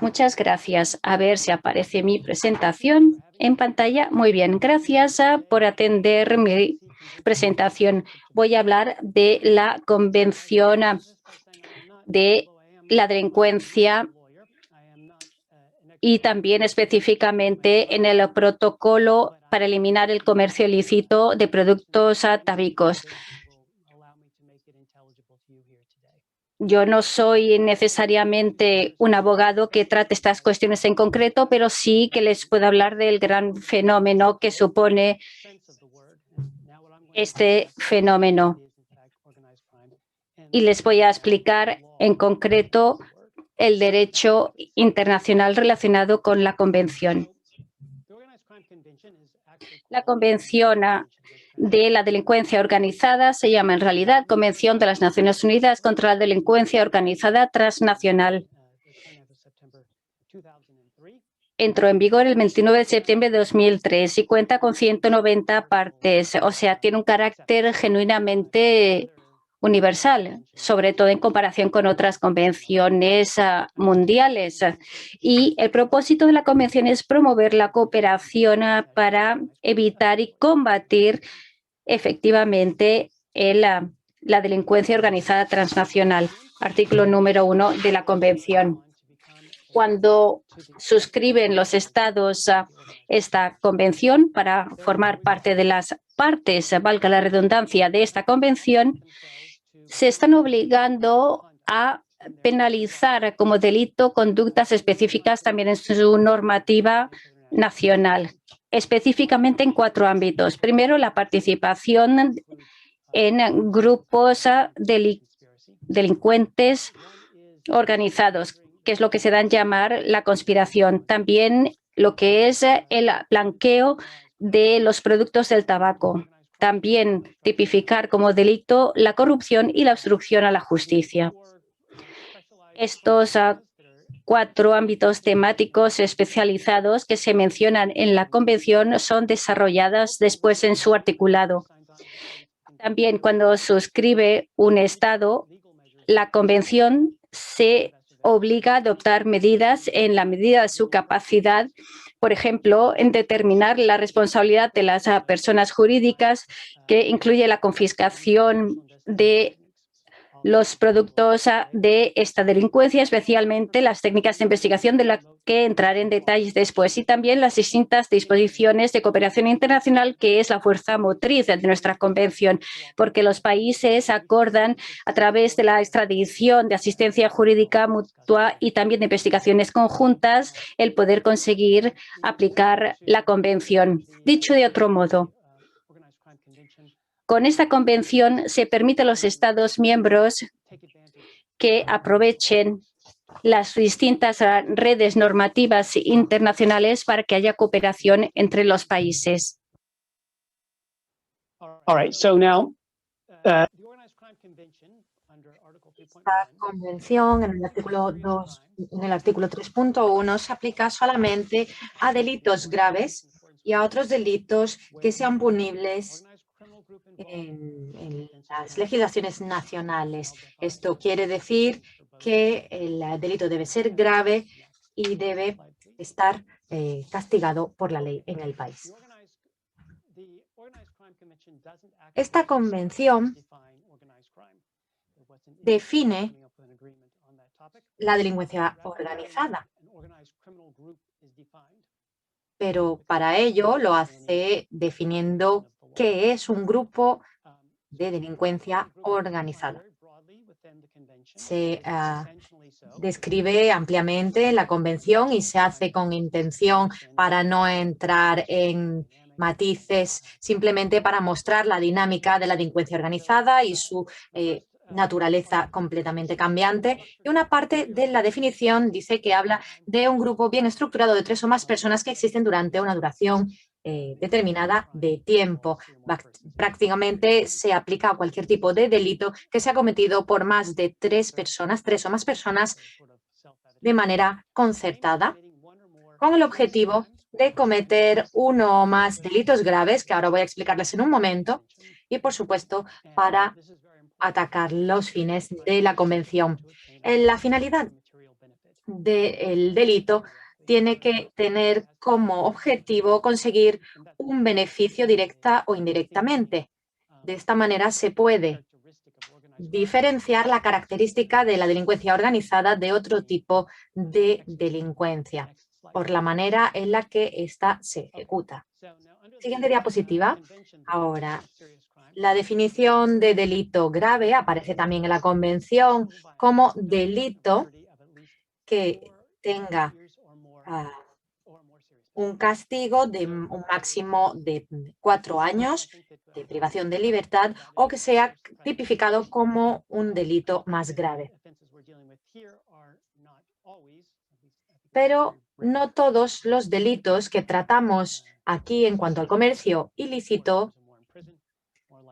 Muchas gracias. A ver si aparece mi presentación en pantalla. Muy bien, gracias por atender mi presentación. Voy a hablar de la Convención de la Delincuencia y también específicamente en el protocolo para eliminar el comercio ilícito de productos tabacos. Yo no soy necesariamente un abogado que trate estas cuestiones en concreto, pero sí que les puedo hablar del gran fenómeno que supone este fenómeno. Y les voy a explicar en concreto el derecho internacional relacionado con la Convención. La Convención de la Delincuencia Organizada se llama en realidad Convención de las Naciones Unidas contra la Delincuencia Organizada Transnacional. Entró en vigor el 29 de septiembre de 2003 y cuenta con 190 partes, o sea, tiene un carácter genuinamente universal, sobre todo en comparación con otras convenciones mundiales. Y el propósito de la convención es promover la cooperación para evitar y combatir efectivamente la delincuencia organizada transnacional. Artículo número 1 de la convención. Cuando suscriben los estados esta convención para formar parte de las partes, valga la redundancia, de esta convención, se están obligando a penalizar como delito conductas específicas también en su normativa nacional, específicamente en 4 ámbitos. Primero, la participación en grupos delincuentes organizados, que es lo que se da en llamar la conspiración. También lo que es el blanqueo de los productos del tabaco. También tipificar como delito la corrupción y la obstrucción a la justicia. Estos 4 ámbitos temáticos especializados que se mencionan en la Convención son desarrolladas después en su articulado. También cuando suscribe un Estado, la Convención se obliga a adoptar medidas en la medida de su capacidad, por ejemplo, en determinar la responsabilidad de las personas jurídicas, que incluye la confiscación de los productos de esta delincuencia, especialmente las técnicas de investigación de las que entraré en detalles después, y también las distintas disposiciones de cooperación internacional, que es la fuerza motriz de nuestra convención, porque los países acordan a través de la extradición, de asistencia jurídica mutua y también de investigaciones conjuntas el poder conseguir aplicar la convención. Dicho de otro modo, con esta convención se permite a los Estados miembros que aprovechen las distintas redes normativas internacionales para que haya cooperación entre los países. Esta convención en el artículo 2, en el artículo 3.1 se aplica solamente a delitos graves y a otros delitos que sean punibles en las legislaciones nacionales. Esto quiere decir que el delito debe ser grave y debe estar castigado por la ley en el país. Esta convención define la delincuencia organizada, pero para ello lo hace definiendo qué es un grupo de delincuencia organizada. Se describe ampliamente en la convención y se hace con intención para no entrar en matices, simplemente para mostrar la dinámica de la delincuencia organizada y su naturaleza completamente cambiante. Y una parte de la definición dice que habla de un grupo bien estructurado de 3 o más personas que existen durante una duración determinada de tiempo. Prácticamente se aplica a cualquier tipo de delito que sea cometido por más de 3 personas, 3 o más personas, de manera concertada, con el objetivo de cometer uno o más delitos graves, que ahora voy a explicarles en un momento, y por supuesto para atacar los fines de la convención. La finalidad del delito tiene que tener como objetivo conseguir un beneficio directa o indirectamente. De esta manera se puede diferenciar la característica de la delincuencia organizada de otro tipo de delincuencia, por la manera en la que ésta se ejecuta. Siguiente diapositiva. Ahora, la definición de delito grave aparece también en la Convención como delito que tenga un castigo de un máximo de 4 años de privación de libertad o que sea tipificado como un delito más grave. Pero no todos los delitos que tratamos aquí en cuanto al comercio ilícito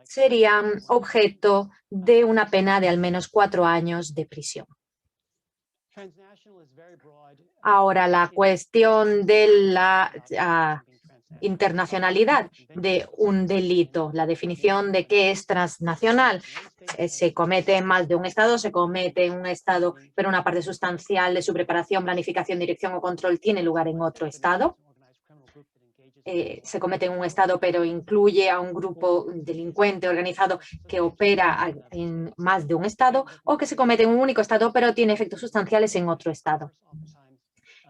serían objeto de una pena de al menos 4 años de prisión. Ahora, la cuestión de la internacionalidad de un delito, la definición de qué es transnacional. Se comete en más de un estado, se comete en un estado, pero una parte sustancial de su preparación, planificación, dirección o control tiene lugar en otro estado. Se comete en un estado, pero incluye a un grupo delincuente organizado que opera en más de un estado, o que se comete en un único estado, pero tiene efectos sustanciales en otro estado.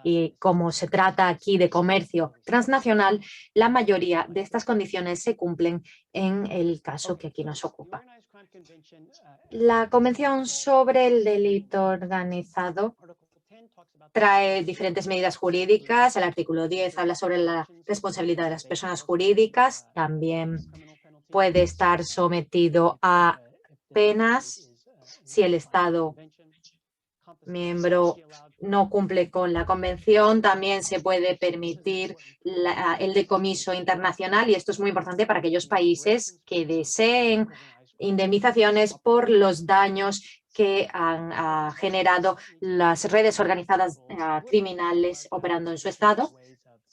Y como se trata aquí de comercio transnacional, la mayoría de estas condiciones se cumplen en el caso que aquí nos ocupa. La Convención sobre el Delito Organizado trae diferentes medidas jurídicas. El artículo 10 habla sobre la responsabilidad de las personas jurídicas. También puede estar sometido a penas si el Estado miembro no cumple con la convención. También se puede permitir el decomiso internacional, y esto es muy importante para aquellos países que deseen indemnizaciones por los daños que han generado las redes organizadas criminales operando en su estado.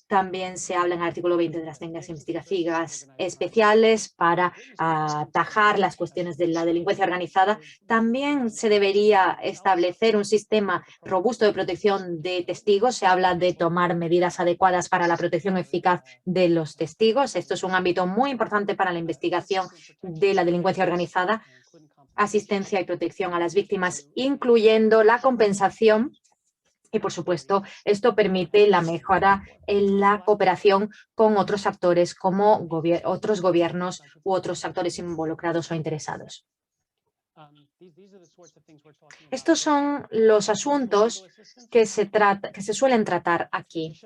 También se habla en el artículo 20 de las técnicas investigativas especiales para atajar las cuestiones de la delincuencia organizada. También se debería establecer un sistema robusto de protección de testigos. Se habla de tomar medidas adecuadas para la protección eficaz de los testigos. Esto es un ámbito muy importante para la investigación de la delincuencia organizada. Asistencia y protección a las víctimas, incluyendo la compensación. Y, por supuesto, esto permite la mejora en la cooperación con otros actores como otros gobiernos u otros actores involucrados o interesados. Estos son los asuntos que se suelen tratar aquí.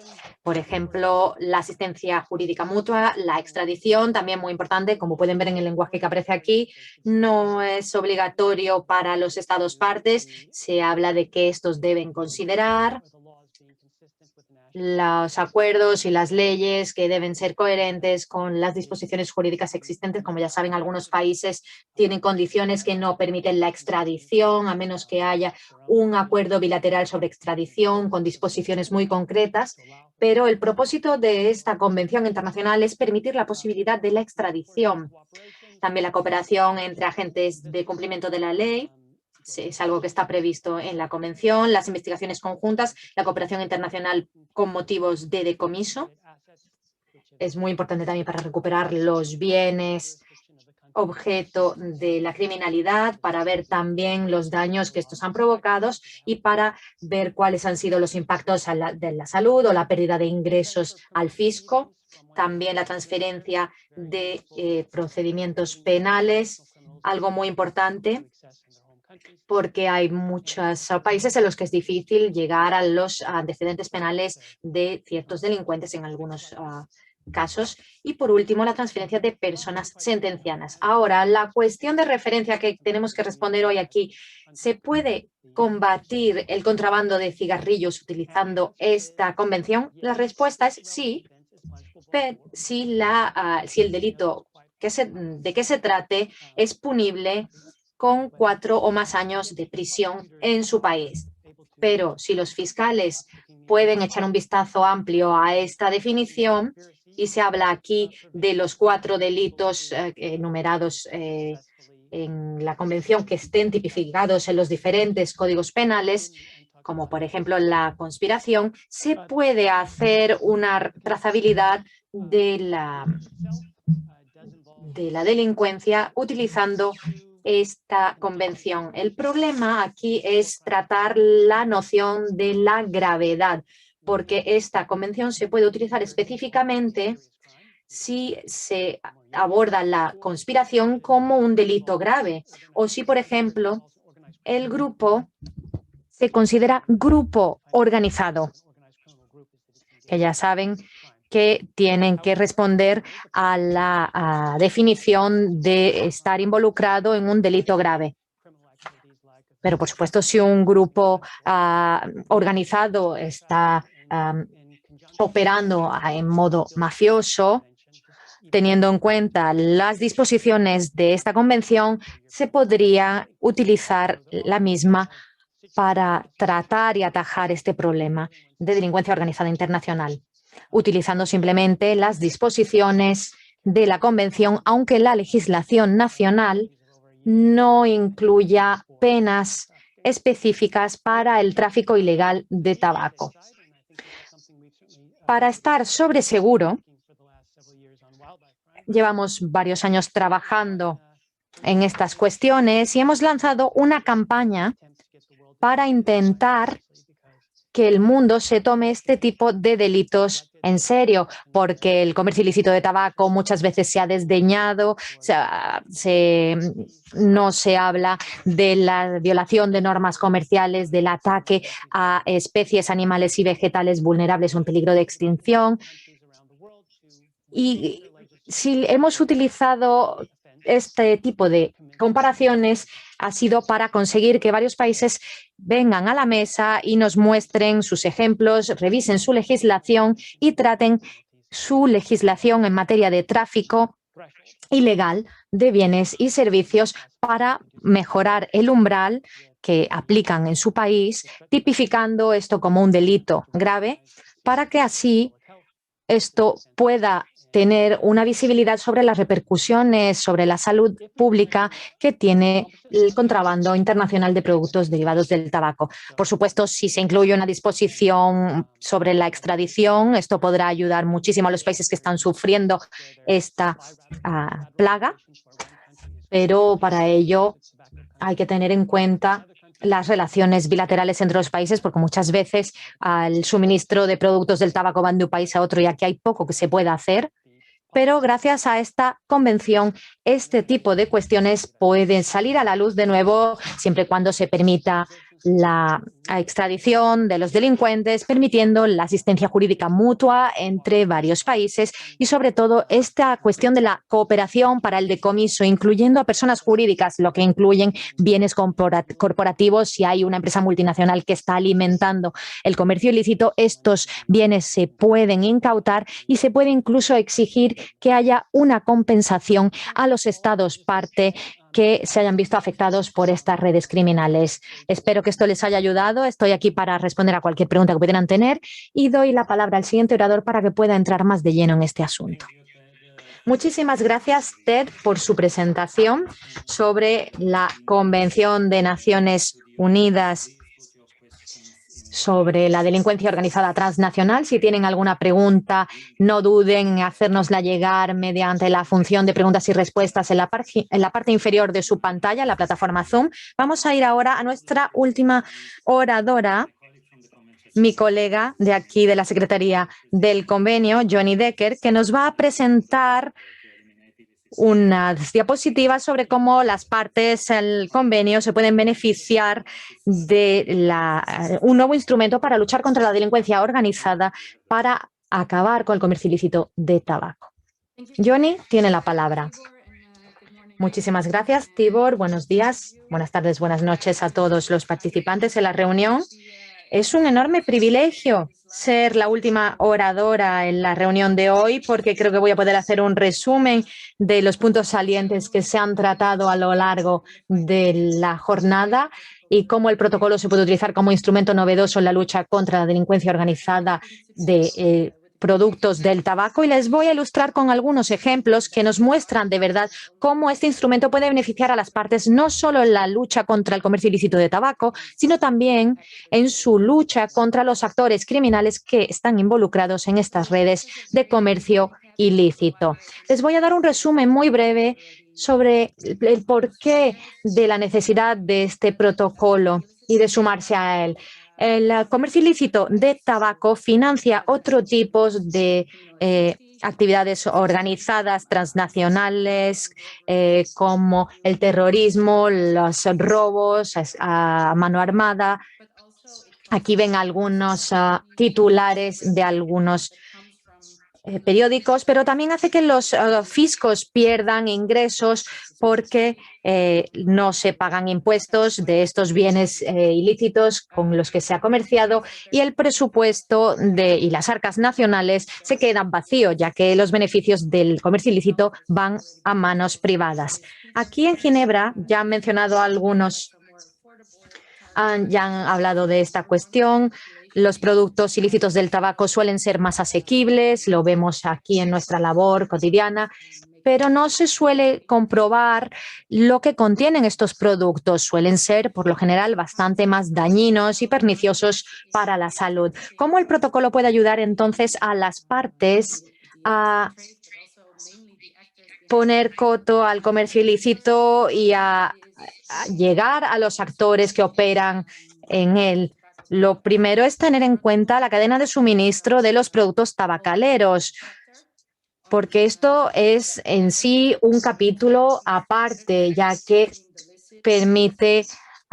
Por ejemplo, la asistencia jurídica mutua, la extradición, también muy importante, como pueden ver en el lenguaje que aparece aquí, no es obligatorio para los estados partes. Se habla de que estos deben considerar los acuerdos y las leyes que deben ser coherentes con las disposiciones jurídicas existentes. Como ya saben, algunos países tienen condiciones que no permiten la extradición, a menos que haya un acuerdo bilateral sobre extradición con disposiciones muy concretas. Pero el propósito de esta convención internacional es permitir la posibilidad de la extradición. También la cooperación entre agentes de cumplimiento de la ley. Es algo que está previsto en la Convención, las investigaciones conjuntas, la cooperación internacional con motivos de decomiso. Es muy importante también para recuperar los bienes objeto de la criminalidad, para ver también los daños que estos han provocado y para ver cuáles han sido los impactos de la salud o la pérdida de ingresos al fisco. También la transferencia de procedimientos penales, algo muy importante, porque hay muchos países en los que es difícil llegar a los antecedentes penales de ciertos delincuentes en algunos casos. Y por último, la transferencia de personas sentenciadas. Ahora, la cuestión de referencia que tenemos que responder hoy aquí, ¿se puede combatir el contrabando de cigarrillos utilizando esta convención? La respuesta es sí, pero si el delito de que se trate es punible con 4 o más años de prisión en su país. Pero si los fiscales pueden echar un vistazo amplio a esta definición, y se habla aquí de los 4 delitos enumerados en la Convención que estén tipificados en los diferentes códigos penales, como por ejemplo la conspiración, se puede hacer una trazabilidad de la delincuencia utilizando esta convención. El problema aquí es tratar la noción de la gravedad, porque esta convención se puede utilizar específicamente si se aborda la conspiración como un delito grave o si, por ejemplo, el grupo se considera grupo organizado, que ya saben que tienen que responder a la definición de estar involucrado en un delito grave. Pero, por supuesto, si un grupo organizado está operando en modo mafioso, teniendo en cuenta las disposiciones de esta convención, se podría utilizar la misma para tratar y atajar este problema de delincuencia organizada internacional, utilizando simplemente las disposiciones de la Convención, aunque la legislación nacional no incluya penas específicas para el tráfico ilegal de tabaco. Para estar seguro, llevamos varios años trabajando en estas cuestiones y hemos lanzado una campaña para intentar que el mundo se tome este tipo de delitos en serio, porque el comercio ilícito de tabaco muchas veces se ha desdeñado, no se habla de la violación de normas comerciales, del ataque a especies animales y vegetales vulnerables o en peligro de extinción. Y si hemos utilizado este tipo de comparaciones, ha sido para conseguir que varios países vengan a la mesa y nos muestren sus ejemplos, revisen su legislación y traten su legislación en materia de tráfico ilegal de bienes y servicios para mejorar el umbral que aplican en su país, tipificando esto como un delito grave, para que así esto pueda tener una visibilidad sobre las repercusiones sobre la salud pública que tiene el contrabando internacional de productos derivados del tabaco. Por supuesto, si se incluye una disposición sobre la extradición, esto podrá ayudar muchísimo a los países que están sufriendo esta plaga, pero para ello hay que tener en cuenta las relaciones bilaterales entre los países, porque muchas veces el suministro de productos del tabaco van de un país a otro y aquí hay poco que se pueda hacer. Pero gracias a esta convención, este tipo de cuestiones pueden salir a la luz de nuevo, siempre y cuando se permita la extradición de los delincuentes, permitiendo la asistencia jurídica mutua entre varios países y, sobre todo, esta cuestión de la cooperación para el decomiso, incluyendo a personas jurídicas, lo que incluyen bienes corporativos. Si hay una empresa multinacional que está alimentando el comercio ilícito, estos bienes se pueden incautar y se puede incluso exigir que haya una compensación a los estados parte que se hayan visto afectados por estas redes criminales. Espero que esto les haya ayudado. Estoy aquí para responder a cualquier pregunta que pudieran tener y doy la palabra al siguiente orador para que pueda entrar más de lleno en este asunto. Muchísimas gracias, Ted, por su presentación sobre la Convención de Naciones Unidas sobre la delincuencia organizada transnacional. Si tienen alguna pregunta, no duden en hacérnosla llegar mediante la función de preguntas y respuestas en la parte inferior de su pantalla, la plataforma Zoom. Vamos a ir ahora a nuestra última oradora, mi colega de aquí de la Secretaría del Convenio, Johnny Decker, que nos va a presentar unas diapositivas sobre cómo las partes del convenio se pueden beneficiar de un nuevo instrumento para luchar contra la delincuencia organizada para acabar con el comercio ilícito de tabaco. Johnny tiene la palabra. Muchísimas gracias, Tibor. Buenos días, buenas tardes, buenas noches a todos los participantes en la reunión. Es un enorme privilegio ser la última oradora en la reunión de hoy, porque creo que voy a poder hacer un resumen de los puntos salientes que se han tratado a lo largo de la jornada y cómo el protocolo se puede utilizar como instrumento novedoso en la lucha contra la delincuencia organizada de productos del tabaco, y les voy a ilustrar con algunos ejemplos que nos muestran de verdad cómo este instrumento puede beneficiar a las partes, no solo en la lucha contra el comercio ilícito de tabaco, sino también en su lucha contra los actores criminales que están involucrados en estas redes de comercio ilícito. Les voy a dar un resumen muy breve sobre el porqué de la necesidad de este protocolo y de sumarse a él. El comercio ilícito de tabaco financia otro tipo de actividades organizadas transnacionales como el terrorismo, los robos a mano armada. Aquí ven algunos titulares de algunos periódicos, pero también hace que los fiscos pierdan ingresos porque no se pagan impuestos de estos bienes ilícitos con los que se ha comerciado, y el presupuesto y las arcas nacionales se quedan vacíos, ya que los beneficios del comercio ilícito van a manos privadas. Aquí en Ginebra ya han mencionado algunos, ya han hablado de esta cuestión. Los productos ilícitos del tabaco suelen ser más asequibles, lo vemos aquí en nuestra labor cotidiana, pero no se suele comprobar lo que contienen estos productos. Suelen ser, por lo general, bastante más dañinos y perniciosos para la salud. ¿Cómo el protocolo puede ayudar entonces a las partes a poner coto al comercio ilícito y a llegar a los actores que operan en él? Lo primero es tener en cuenta la cadena de suministro de los productos tabacaleros, porque esto es en sí un capítulo aparte, ya que permite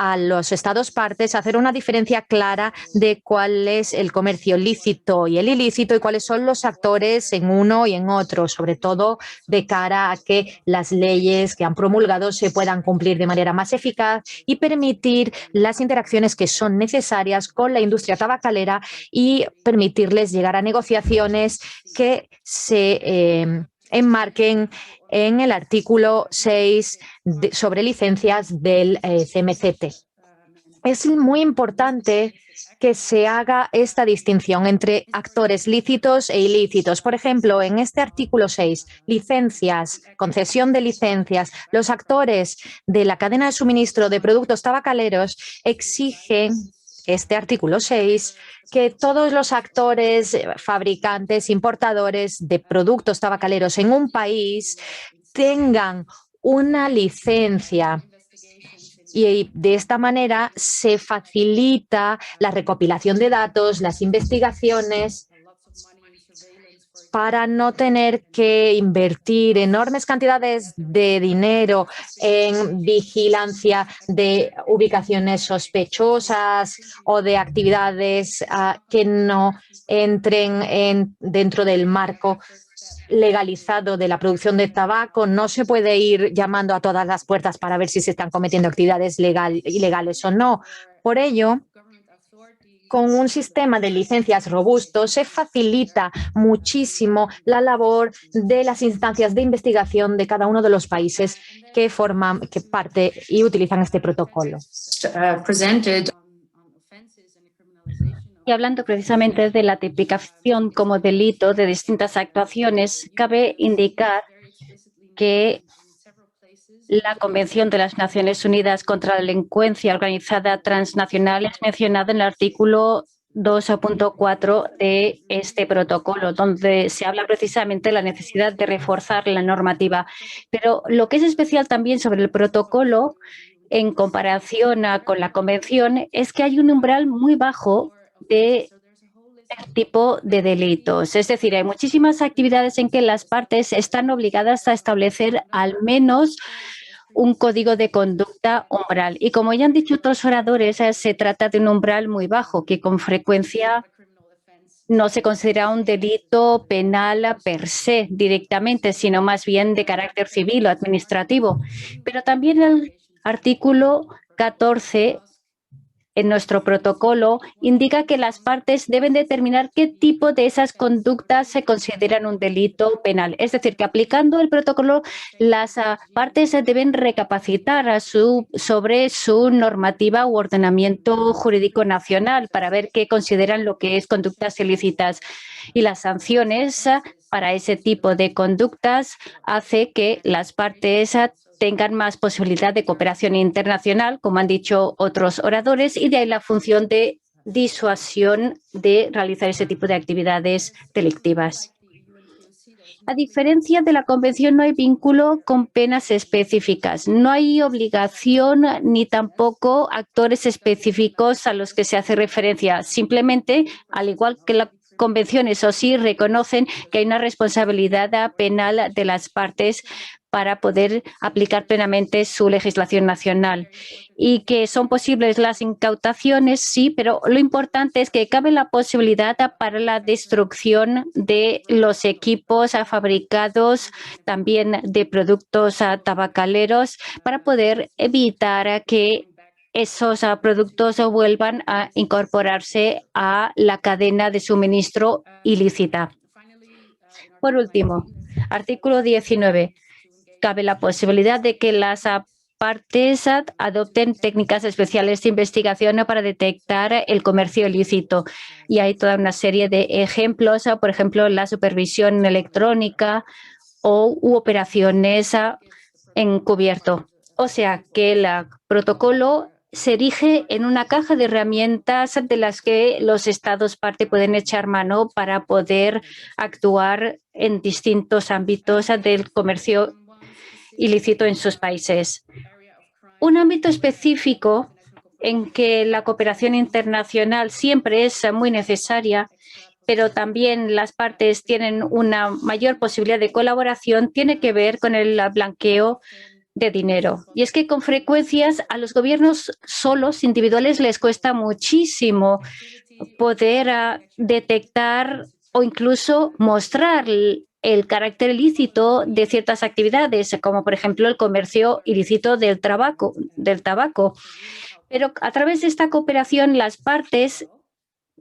a los Estados partes hacer una diferencia clara de cuál es el comercio lícito y el ilícito y cuáles son los actores en uno y en otro, sobre todo de cara a que las leyes que han promulgado se puedan cumplir de manera más eficaz y permitir las interacciones que son necesarias con la industria tabacalera y permitirles llegar a negociaciones que se enmarquen en el artículo 6 sobre licencias del CMCT. Es muy importante que se haga esta distinción entre actores lícitos e ilícitos. Por ejemplo, en este artículo 6, licencias, concesión de licencias, los actores de la cadena de suministro de productos tabacaleros exigen, este artículo 6, que todos los actores, fabricantes, importadores de productos tabacaleros en un país tengan una licencia, y de esta manera se facilita la recopilación de datos, las investigaciones, para no tener que invertir enormes cantidades de dinero en vigilancia de ubicaciones sospechosas o de actividades que no entren dentro del marco legalizado de la producción de tabaco. No se puede ir llamando a todas las puertas para ver si se están cometiendo actividades ilegales o no. Por ello, con un sistema de licencias robusto se facilita muchísimo la labor de las instancias de investigación de cada uno de los países que forman parte y utilizan este protocolo. Y hablando precisamente de la tipificación como delito de distintas actuaciones, cabe indicar que la Convención de las Naciones Unidas contra la Delincuencia Organizada Transnacional es mencionada en el artículo 2.4 de este protocolo, donde se habla precisamente de la necesidad de reforzar la normativa. Pero lo que es especial también sobre el protocolo, en comparación con la Convención, es que hay un umbral muy bajo de tipo de delitos. Es decir, hay muchísimas actividades en que las partes están obligadas a establecer al menos un código de conducta umbral. Y como ya han dicho otros oradores, se trata de un umbral muy bajo, que con frecuencia no se considera un delito penal per se directamente, sino más bien de carácter civil o administrativo. Pero también el artículo 14 en nuestro protocolo indica que las partes deben determinar qué tipo de esas conductas se consideran un delito penal. Es decir, que aplicando el protocolo, las partes deben recapacitar sobre su normativa u ordenamiento jurídico nacional para ver qué consideran lo que es conductas ilícitas. Y las sanciones para ese tipo de conductas hace que las partes tengan más posibilidad de cooperación internacional, como han dicho otros oradores, y de ahí la función de disuasión de realizar ese tipo de actividades delictivas. A diferencia de la Convención, no hay vínculo con penas específicas. No hay obligación ni tampoco actores específicos a los que se hace referencia. Simplemente, al igual que la Convención, eso sí, reconocen que hay una responsabilidad penal de las partes para poder aplicar plenamente su legislación nacional. Y que son posibles las incautaciones, sí, pero lo importante es que cabe la posibilidad para la destrucción de los equipos fabricados, también de productos tabacaleros, para poder evitar que esos productos vuelvan a incorporarse a la cadena de suministro ilícita. Por último, artículo 19. Cabe la posibilidad de que las partes adopten técnicas especiales de investigación para detectar el comercio ilícito. Y hay toda una serie de ejemplos, por ejemplo, la supervisión electrónica u operaciones encubierto. O sea que el protocolo se erige en una caja de herramientas de las que los Estados parte pueden echar mano para poder actuar en distintos ámbitos del comercio ilícito en sus países. Un ámbito específico en que la cooperación internacional siempre es muy necesaria, pero también las partes tienen una mayor posibilidad de colaboración, tiene que ver con el blanqueo de dinero. Y es que con frecuencias a los gobiernos solos, individuales, les cuesta muchísimo poder detectar o incluso mostrar el carácter ilícito de ciertas actividades, como por ejemplo el comercio ilícito del tabaco. Pero a través de esta cooperación, las partes,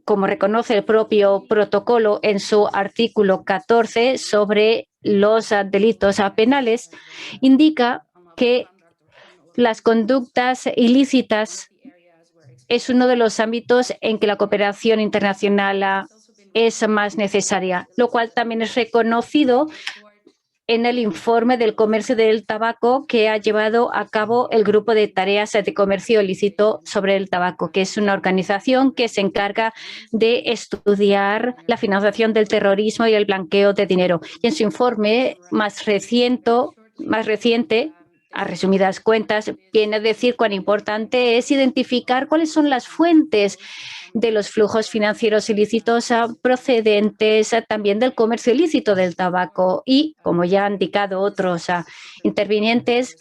como reconoce el propio protocolo en su artículo 14 sobre los delitos penales, indica que las conductas ilícitas es uno de los ámbitos en que la cooperación internacional es más necesaria, lo cual también es reconocido en el informe del comercio del tabaco que ha llevado a cabo el Grupo de Tareas de Comercio Ilícito sobre el Tabaco, que es una organización que se encarga de estudiar la financiación del terrorismo y el blanqueo de dinero. Y en su informe más reciente, a resumidas cuentas, viene a decir cuán importante es identificar cuáles son las fuentes de los flujos financieros ilícitos procedentes también del comercio ilícito del tabaco y, como ya han indicado otros intervinientes,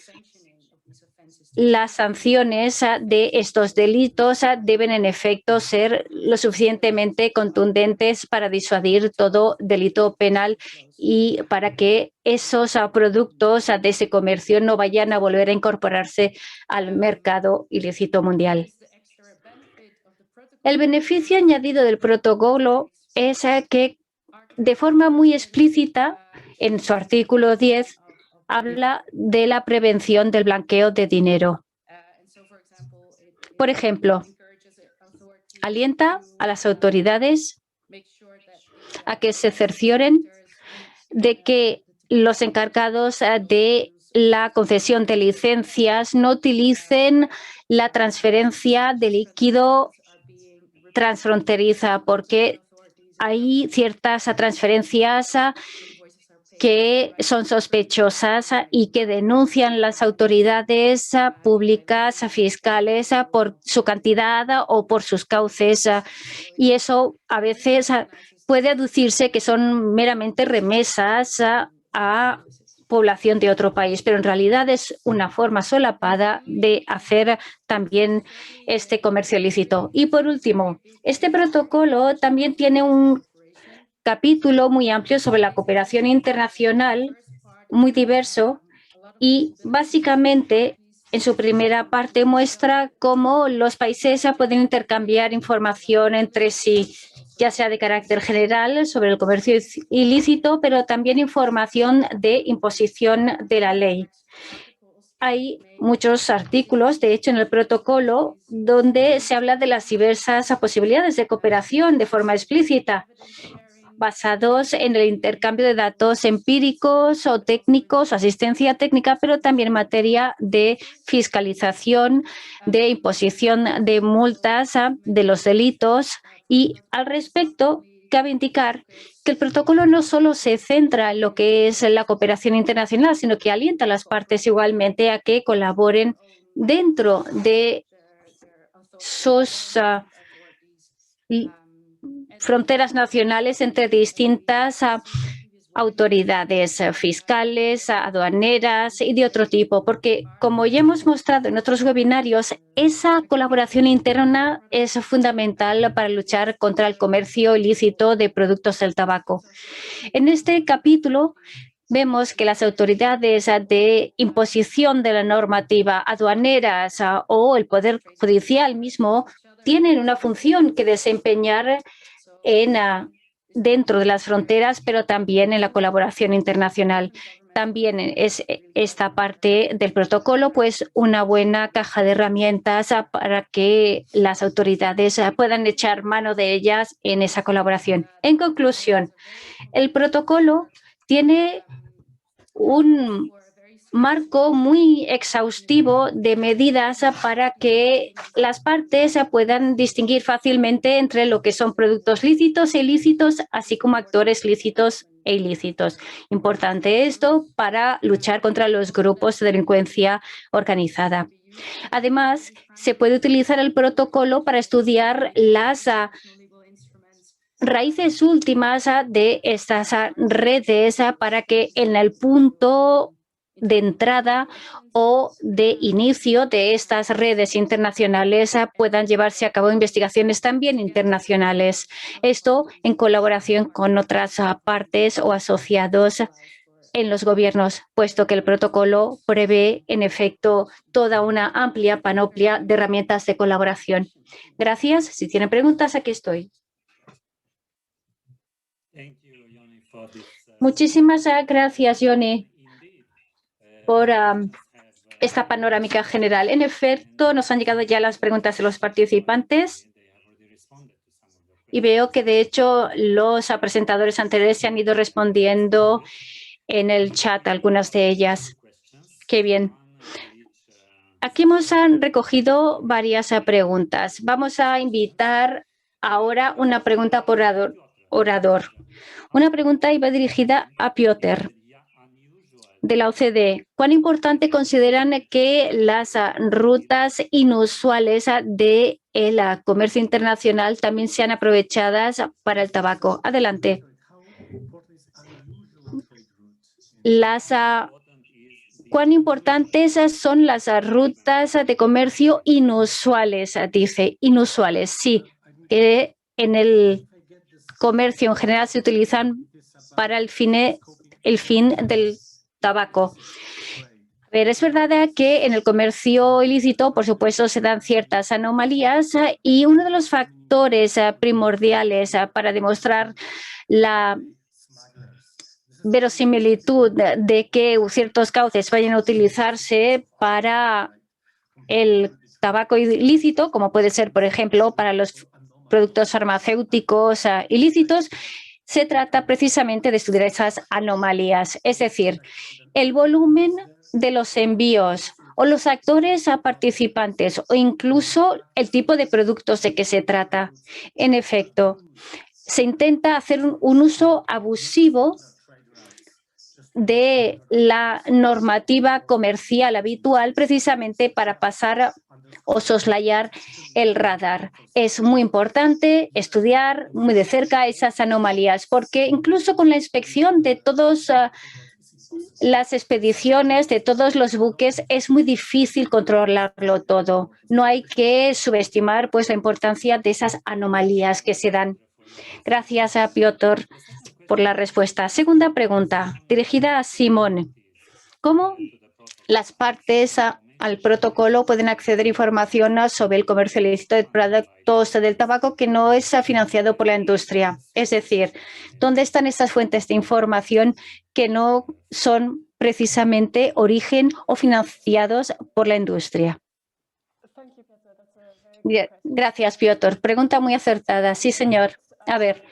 las sanciones de estos delitos deben en efecto ser lo suficientemente contundentes para disuadir todo delito penal y para que esos productos de ese comercio no vayan a volver a incorporarse al mercado ilícito mundial. El beneficio añadido del protocolo es que de forma muy explícita, en su artículo 10, habla de la prevención del blanqueo de dinero. Por ejemplo, alienta a las autoridades a que se cercioren de que los encargados de la concesión de licencias no utilicen la transferencia de líquido transfronteriza, porque hay ciertas transferencias que son sospechosas y que denuncian las autoridades públicas, fiscales, por su cantidad o por sus cauces. Y eso a veces puede aducirse que son meramente remesas a población de otro país, pero en realidad es una forma solapada de hacer también este comercio ilícito. Y por último, este protocolo también tiene un capítulo muy amplio sobre la cooperación internacional, muy diverso, y básicamente en su primera parte muestra cómo los países pueden intercambiar información entre sí, ya sea de carácter general sobre el comercio ilícito, pero también información de imposición de la ley. Hay muchos artículos, de hecho, en el protocolo, donde se habla de las diversas posibilidades de cooperación de forma explícita, basados en el intercambio de datos empíricos o técnicos, asistencia técnica, pero también en materia de fiscalización, de imposición de multas de los delitos. Y al respecto, cabe indicar que el protocolo no solo se centra en lo que es la cooperación internacional, sino que alienta a las partes igualmente a que colaboren dentro de sus fronteras nacionales entre distintas autoridades fiscales, aduaneras y de otro tipo, porque como ya hemos mostrado en otros webinarios, esa colaboración interna es fundamental para luchar contra el comercio ilícito de productos del tabaco. En este capítulo vemos que las autoridades de imposición de la normativa aduaneras o el Poder Judicial mismo tienen una función que desempeñar dentro de las fronteras, pero también en la colaboración internacional. También es esta parte del protocolo, pues una buena caja de herramientas para que las autoridades puedan echar mano de ellas en esa colaboración. En conclusión, el protocolo tiene un marco muy exhaustivo de medidas para que las partes puedan distinguir fácilmente entre lo que son productos lícitos e ilícitos, así como actores lícitos e ilícitos. Importante esto para luchar contra los grupos de delincuencia organizada. Además, se puede utilizar el protocolo para estudiar las raíces últimas de estas redes para que en el punto de entrada o de inicio de estas redes internacionales puedan llevarse a cabo investigaciones también internacionales. Esto en colaboración con otras partes o asociados en los gobiernos, puesto que el protocolo prevé, en efecto, toda una amplia panoplia de herramientas de colaboración. Gracias. Si tienen preguntas, aquí estoy. Muchísimas gracias, Johnny, por esta panorámica general. En efecto, nos han llegado ya las preguntas de los participantes y veo que, de hecho, los presentadores anteriores se han ido respondiendo en el chat, algunas de ellas. Qué bien. Aquí hemos recogido varias preguntas. Vamos a invitar ahora una pregunta por orador. Una pregunta iba dirigida a Piotr, de la OCDE. ¿Cuán importante consideran que las rutas inusuales del comercio internacional también sean aprovechadas para el tabaco? Adelante. ¿Cuán importantes son las rutas de comercio inusuales? Dice, inusuales, sí, que en el comercio en general se utilizan para el fin del tabaco. A ver, es verdad que en el comercio ilícito, por supuesto, se dan ciertas anomalías y uno de los factores primordiales para demostrar la verosimilitud de que ciertos cauces vayan a utilizarse para el tabaco ilícito, como puede ser, por ejemplo, para los productos farmacéuticos ilícitos, se trata precisamente de estudiar esas anomalías, es decir, el volumen de los envíos o los actores participantes o incluso el tipo de productos de que se trata. En efecto, se intenta hacer un uso abusivo de la normativa comercial habitual precisamente para pasar o soslayar el radar. Es muy importante estudiar muy de cerca esas anomalías porque incluso con la inspección de todas las expediciones, de todos los buques, es muy difícil controlarlo todo. No hay que subestimar pues, la importancia de esas anomalías que se dan. Gracias a Piotr por la respuesta. Segunda pregunta, dirigida a Simón. ¿Cómo las partes al protocolo pueden acceder a información sobre el comercio ilícito de productos del tabaco que no es financiado por la industria? Es decir, ¿dónde están esas fuentes de información que no son precisamente origen o financiados por la industria? Gracias, Piotr. Pregunta muy acertada. Sí, señor. A ver,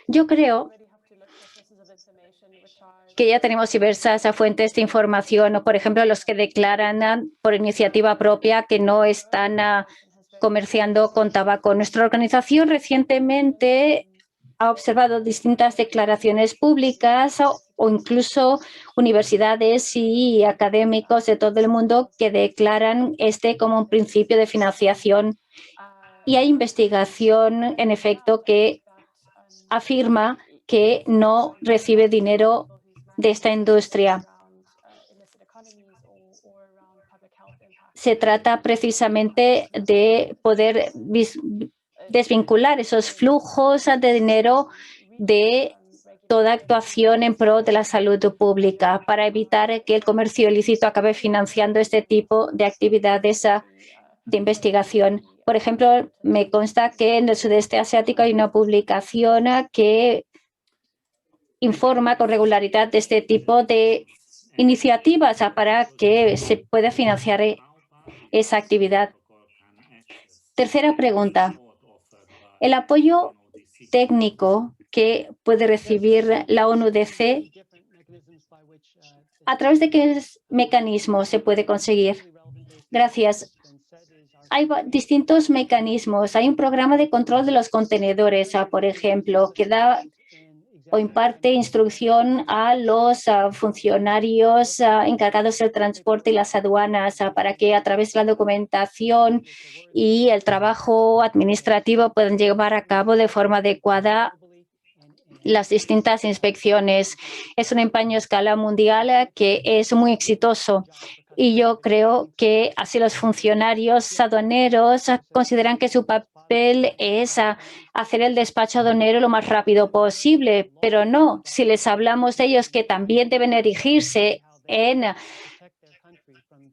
yo creo que ya tenemos diversas fuentes de información, o por ejemplo, los que declaran por iniciativa propia que no están comerciando con tabaco. Nuestra organización recientemente ha observado distintas declaraciones públicas o incluso universidades y académicos de todo el mundo que declaran este como un principio de financiación. Y hay investigación, en efecto, que afirma que no recibe dinero de esta industria. Se trata precisamente de poder desvincular esos flujos de dinero de toda actuación en pro de la salud pública para evitar que el comercio ilícito acabe financiando este tipo de actividades de investigación. Por ejemplo, me consta que en el sudeste asiático hay una publicación que informa con regularidad de este tipo de iniciativas para que se pueda financiar esa actividad. Tercera pregunta. El apoyo técnico que puede recibir la ONUDC, ¿a través de qué mecanismos se puede conseguir? Gracias. Hay distintos mecanismos. Hay un programa de control de los contenedores, por ejemplo, que da o imparte instrucción a los funcionarios encargados del transporte y las aduanas para que a través de la documentación y el trabajo administrativo puedan llevar a cabo de forma adecuada las distintas inspecciones. Es un empeño a escala mundial que es muy exitoso. Y yo creo que así los funcionarios aduaneros consideran que su papel es hacer el despacho aduanero lo más rápido posible, pero no, si les hablamos de ellos que también deben erigirse en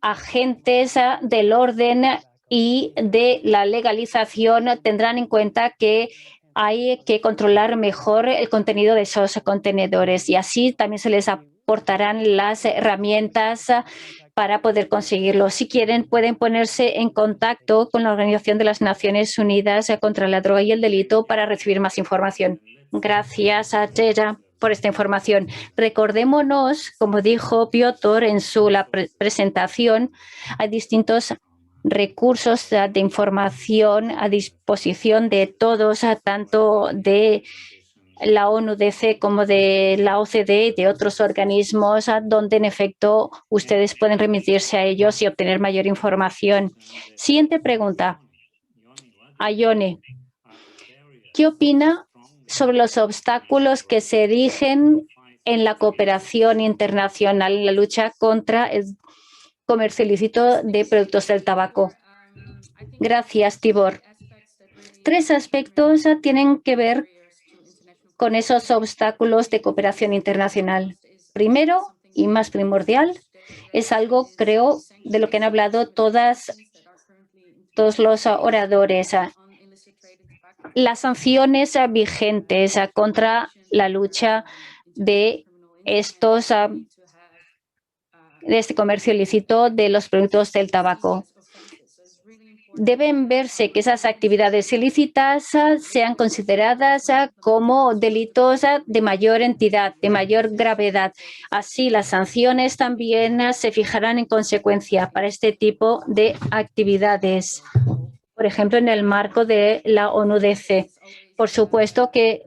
agentes del orden y de la legalización, tendrán en cuenta que hay que controlar mejor el contenido de esos contenedores y así también se les aportarán las herramientas para poder conseguirlo. Si quieren, pueden ponerse en contacto con la Organización de las Naciones Unidas contra la Droga y el Delito para recibir más información. Gracias a Tera por esta información. Recordémonos, como dijo Piotr en su presentación, hay distintos recursos de información a disposición de todos, tanto de la ONUDC como de la OCDE y de otros organismos donde en efecto ustedes pueden remitirse a ellos y obtener mayor información. Siguiente pregunta. A Ione. ¿Qué opina sobre los obstáculos que se erigen en la cooperación internacional en la lucha contra el comercio ilícito de productos del tabaco? Gracias, Tibor. Tres aspectos tienen que ver con esos obstáculos de cooperación internacional. Primero, y más primordial, es algo, creo, de lo que han hablado todos los oradores. Las sanciones vigentes contra la lucha de este comercio ilícito de los productos del tabaco. deben verse que esas actividades ilícitas sean consideradas como delitos de mayor entidad, de mayor gravedad. Así, las sanciones también se fijarán en consecuencia para este tipo de actividades. Por ejemplo, en el marco de la ONU-DC. Por supuesto que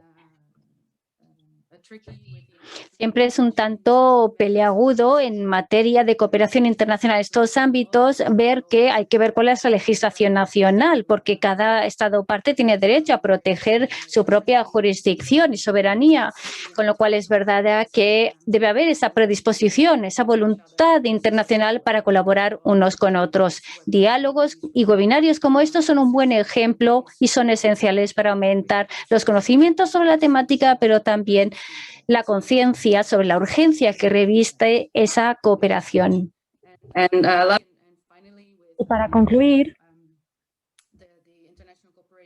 siempre es un tanto peleagudo en materia de cooperación internacional en estos ámbitos ver que hay que ver cuál es la legislación nacional, porque cada Estado parte tiene derecho a proteger su propia jurisdicción y soberanía, con lo cual es verdad que debe haber esa predisposición, esa voluntad internacional para colaborar unos con otros. Diálogos y webinarios como estos son un buen ejemplo y son esenciales para aumentar los conocimientos sobre la temática, pero también la conciencia sobre la urgencia que reviste esa cooperación. Y para concluir,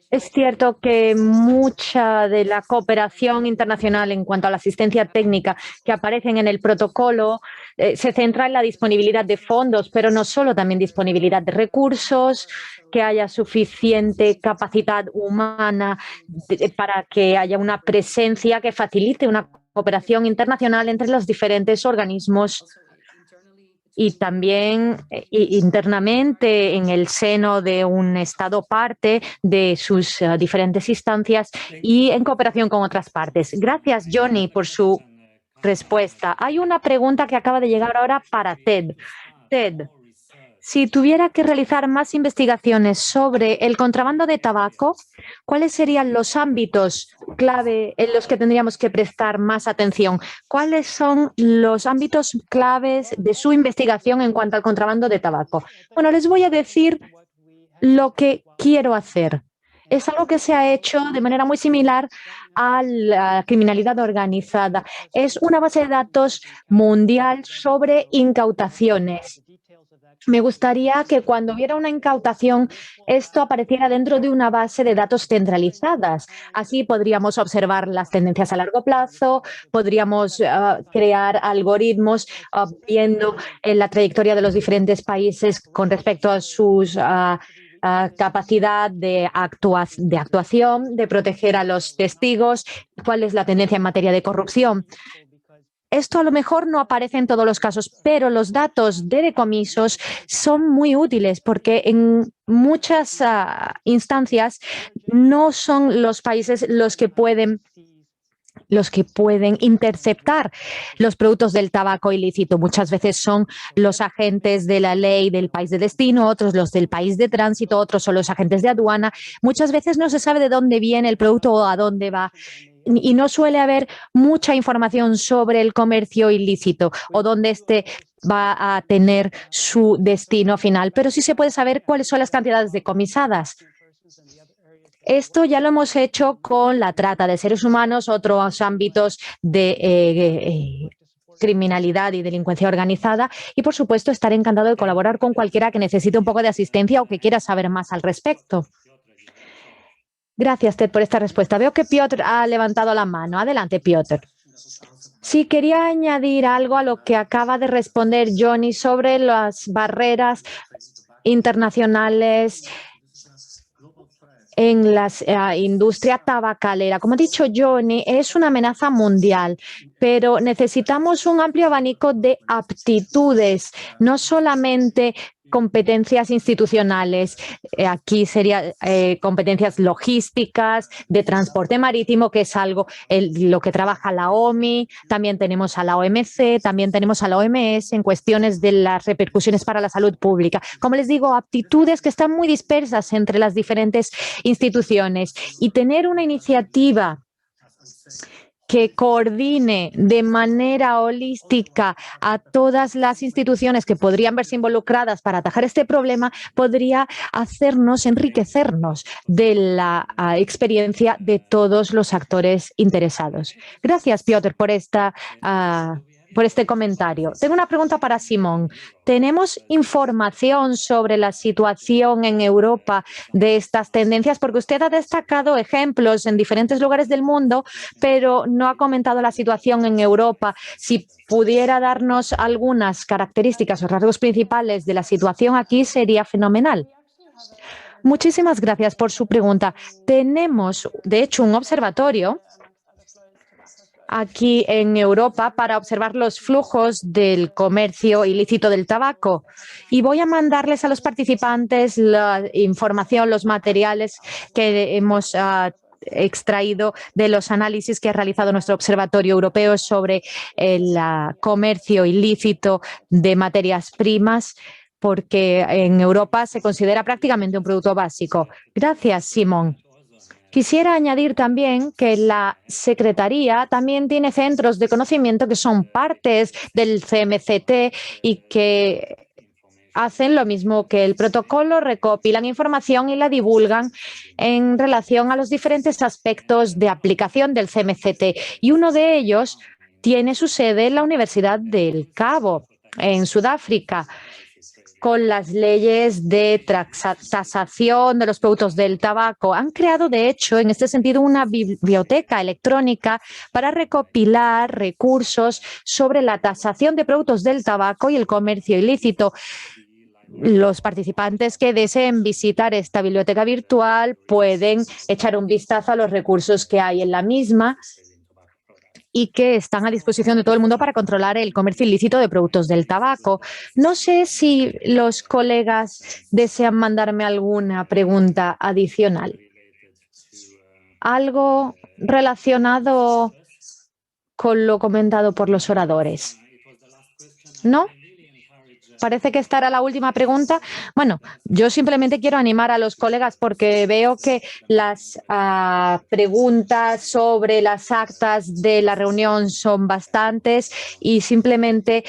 es cierto que mucha de la cooperación internacional en cuanto a la asistencia técnica que aparecen en el protocolo se centra en la disponibilidad de fondos, pero no solo, también disponibilidad de recursos, que haya suficiente capacidad humana para que haya una presencia que facilite una cooperación internacional entre los diferentes organismos y también internamente en el seno de un Estado parte de sus diferentes instancias y en cooperación con otras partes. Gracias, Johnny, por su respuesta. Hay una pregunta que acaba de llegar ahora para Ted. Ted, si tuviera que realizar más investigaciones sobre el contrabando de tabaco, ¿cuáles serían los ámbitos clave en los que tendríamos que prestar más atención? ¿Cuáles son los ámbitos claves de su investigación en cuanto al contrabando de tabaco? Bueno, les voy a decir lo que quiero hacer. Es algo que se ha hecho de manera muy similar a la criminalidad organizada. Es una base de datos mundial sobre incautaciones. Me gustaría que cuando hubiera una incautación, esto apareciera dentro de una base de datos centralizadas. Así podríamos observar las tendencias a largo plazo, podríamos crear algoritmos viendo la trayectoria de los diferentes países con respecto a sus capacidad de actuación, de proteger a los testigos, cuál es la tendencia en materia de corrupción. Esto a lo mejor no aparece en todos los casos, pero los datos de decomisos son muy útiles porque en muchas instancias no son los países los que pueden interceptar los productos del tabaco ilícito. Muchas veces son los agentes de la ley del país de destino, otros los del país de tránsito, otros son los agentes de aduana. Muchas veces no se sabe de dónde viene el producto o a dónde va. Y no suele haber mucha información sobre el comercio ilícito o dónde este va a tener su destino final, pero sí se puede saber cuáles son las cantidades decomisadas. Esto ya lo hemos hecho con la trata de seres humanos, otros ámbitos de criminalidad y delincuencia organizada y, por supuesto, estaré encantado de colaborar con cualquiera que necesite un poco de asistencia o que quiera saber más al respecto. Gracias, Ted, por esta respuesta. Veo que Piotr ha levantado la mano. Adelante, Piotr. Sí, quería añadir algo a lo que acaba de responder Johnny sobre las barreras internacionales en la industria tabacalera. Como ha dicho Johnny, es una amenaza mundial, pero necesitamos un amplio abanico de aptitudes, no solamente competencias institucionales. Aquí serían competencias logísticas, de transporte marítimo, que es algo lo que trabaja la OMI. También tenemos a la OMC, también tenemos a la OMS en cuestiones de las repercusiones para la salud pública. Como les digo, aptitudes que están muy dispersas entre las diferentes instituciones y tener una iniciativa que coordine de manera holística a todas las instituciones que podrían verse involucradas para atajar este problema, podría hacernos enriquecernos de la experiencia de todos los actores interesados. Gracias, Piotr, por este comentario. Tengo una pregunta para Simón. ¿Tenemos información sobre la situación en Europa de estas tendencias? Porque usted ha destacado ejemplos en diferentes lugares del mundo, pero no ha comentado la situación en Europa. Si pudiera darnos algunas características o rasgos principales de la situación aquí, sería fenomenal. Muchísimas gracias por su pregunta. Tenemos, de hecho, un observatorio aquí en Europa para observar los flujos del comercio ilícito del tabaco. Y voy a mandarles a los participantes la información, los materiales que hemos extraído de los análisis que ha realizado nuestro Observatorio Europeo sobre el comercio ilícito de materias primas, porque en Europa se considera prácticamente un producto básico. Gracias, Simón. Quisiera añadir también que la Secretaría también tiene centros de conocimiento que son partes del CMCT y que hacen lo mismo que el protocolo, recopilan información y la divulgan en relación a los diferentes aspectos de aplicación del CMCT. Y uno de ellos tiene su sede en la Universidad del Cabo, en Sudáfrica, con las leyes de tasación de los productos del tabaco. Han creado, de hecho, en este sentido, una biblioteca electrónica para recopilar recursos sobre la tasación de productos del tabaco y el comercio ilícito. Los participantes que deseen visitar esta biblioteca virtual pueden echar un vistazo a los recursos que hay en la misma y que están a disposición de todo el mundo para controlar el comercio ilícito de productos del tabaco. No sé si los colegas desean mandarme alguna pregunta adicional. ¿Algo relacionado con lo comentado por los oradores? ¿No? Parece que esta era la última pregunta. Bueno, yo simplemente quiero animar a los colegas porque veo que las preguntas sobre las actas de la reunión son bastantes y simplemente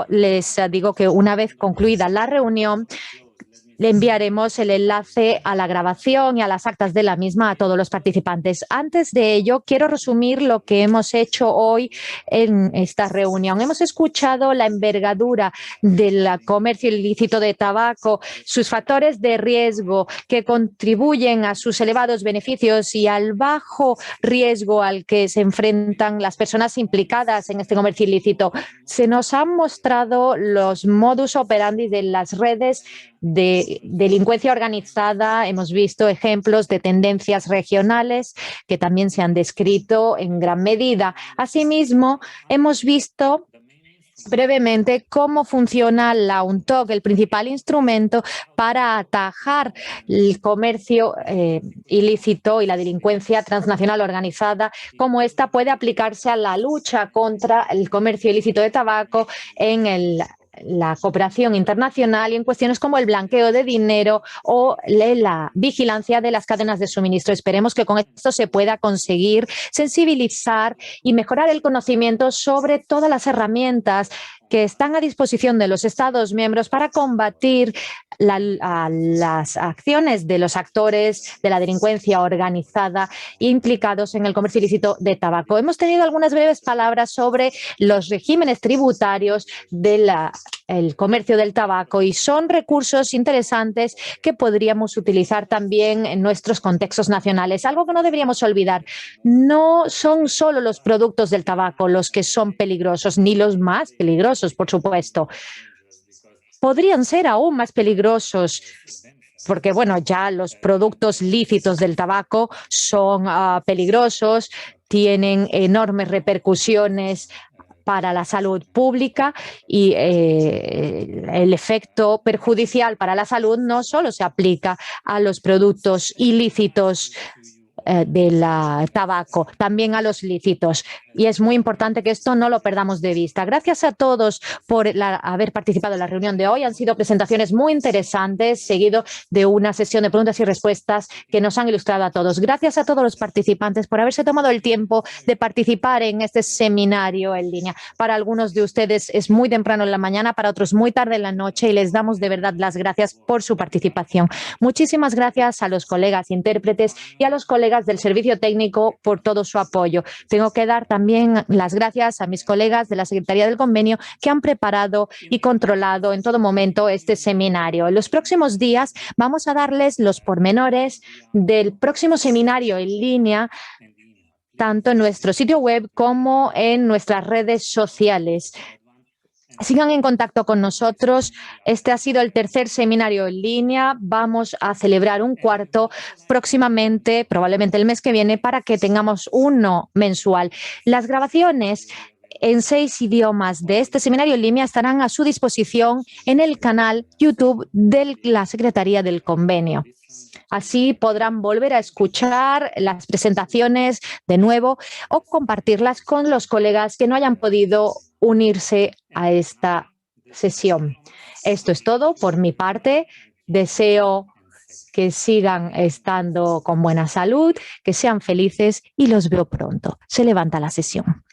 les digo que una vez concluida la reunión, le enviaremos el enlace a la grabación y a las actas de la misma a todos los participantes. Antes de ello, quiero resumir lo que hemos hecho hoy en esta reunión. Hemos escuchado la envergadura del comercio ilícito de tabaco, sus factores de riesgo que contribuyen a sus elevados beneficios y al bajo riesgo al que se enfrentan las personas implicadas en este comercio ilícito. Se nos han mostrado los modus operandi de las redes de delincuencia organizada. Hemos visto ejemplos de tendencias regionales que también se han descrito en gran medida. Asimismo, hemos visto brevemente cómo funciona la UNTOC, el principal instrumento para atajar el comercio ilícito y la delincuencia transnacional organizada, cómo esta puede aplicarse a la lucha contra el comercio ilícito de tabaco en la cooperación internacional y en cuestiones como el blanqueo de dinero o la vigilancia de las cadenas de suministro. Esperemos que con esto se pueda conseguir sensibilizar y mejorar el conocimiento sobre todas las herramientas que están a disposición de los Estados miembros para combatir las acciones de los actores de la delincuencia organizada implicados en el comercio ilícito de tabaco. Hemos tenido algunas breves palabras sobre los regímenes tributarios del comercio del tabaco y son recursos interesantes que podríamos utilizar también en nuestros contextos nacionales. Algo que no deberíamos olvidar, no son solo los productos del tabaco los que son peligrosos, ni los más peligrosos, por supuesto. Podrían ser aún más peligrosos porque, bueno, ya los productos lícitos del tabaco son peligrosos, tienen enormes repercusiones para la salud pública y el efecto perjudicial para la salud no solo se aplica a los productos ilícitos del tabaco, también a los lícitos. Y es muy importante que esto no lo perdamos de vista. Gracias a todos por haber participado en la reunión de hoy. Han sido presentaciones muy interesantes, seguido de una sesión de preguntas y respuestas que nos han ilustrado a todos. Gracias a todos los participantes por haberse tomado el tiempo de participar en este seminario en línea. Para algunos de ustedes es muy temprano en la mañana, para otros muy tarde en la noche y les damos de verdad las gracias por su participación. Muchísimas gracias a los colegas intérpretes y a los colegas del servicio técnico por todo su apoyo. Tengo que dar también las gracias a mis colegas de la Secretaría del Convenio que han preparado y controlado en todo momento este seminario. En los próximos días vamos a darles los pormenores del próximo seminario en línea, tanto en nuestro sitio web como en nuestras redes sociales. Sigan en contacto con nosotros. Este ha sido el tercer seminario en línea. Vamos a celebrar un cuarto próximamente, probablemente el mes que viene, para que tengamos uno mensual. Las grabaciones en 6 idiomas de este seminario en línea estarán a su disposición en el canal YouTube de la Secretaría del Convenio. Así podrán volver a escuchar las presentaciones de nuevo o compartirlas con los colegas que no hayan podido unirse a esta sesión. Esto es todo por mi parte. Deseo que sigan estando con buena salud, que sean felices y los veo pronto. Se levanta la sesión.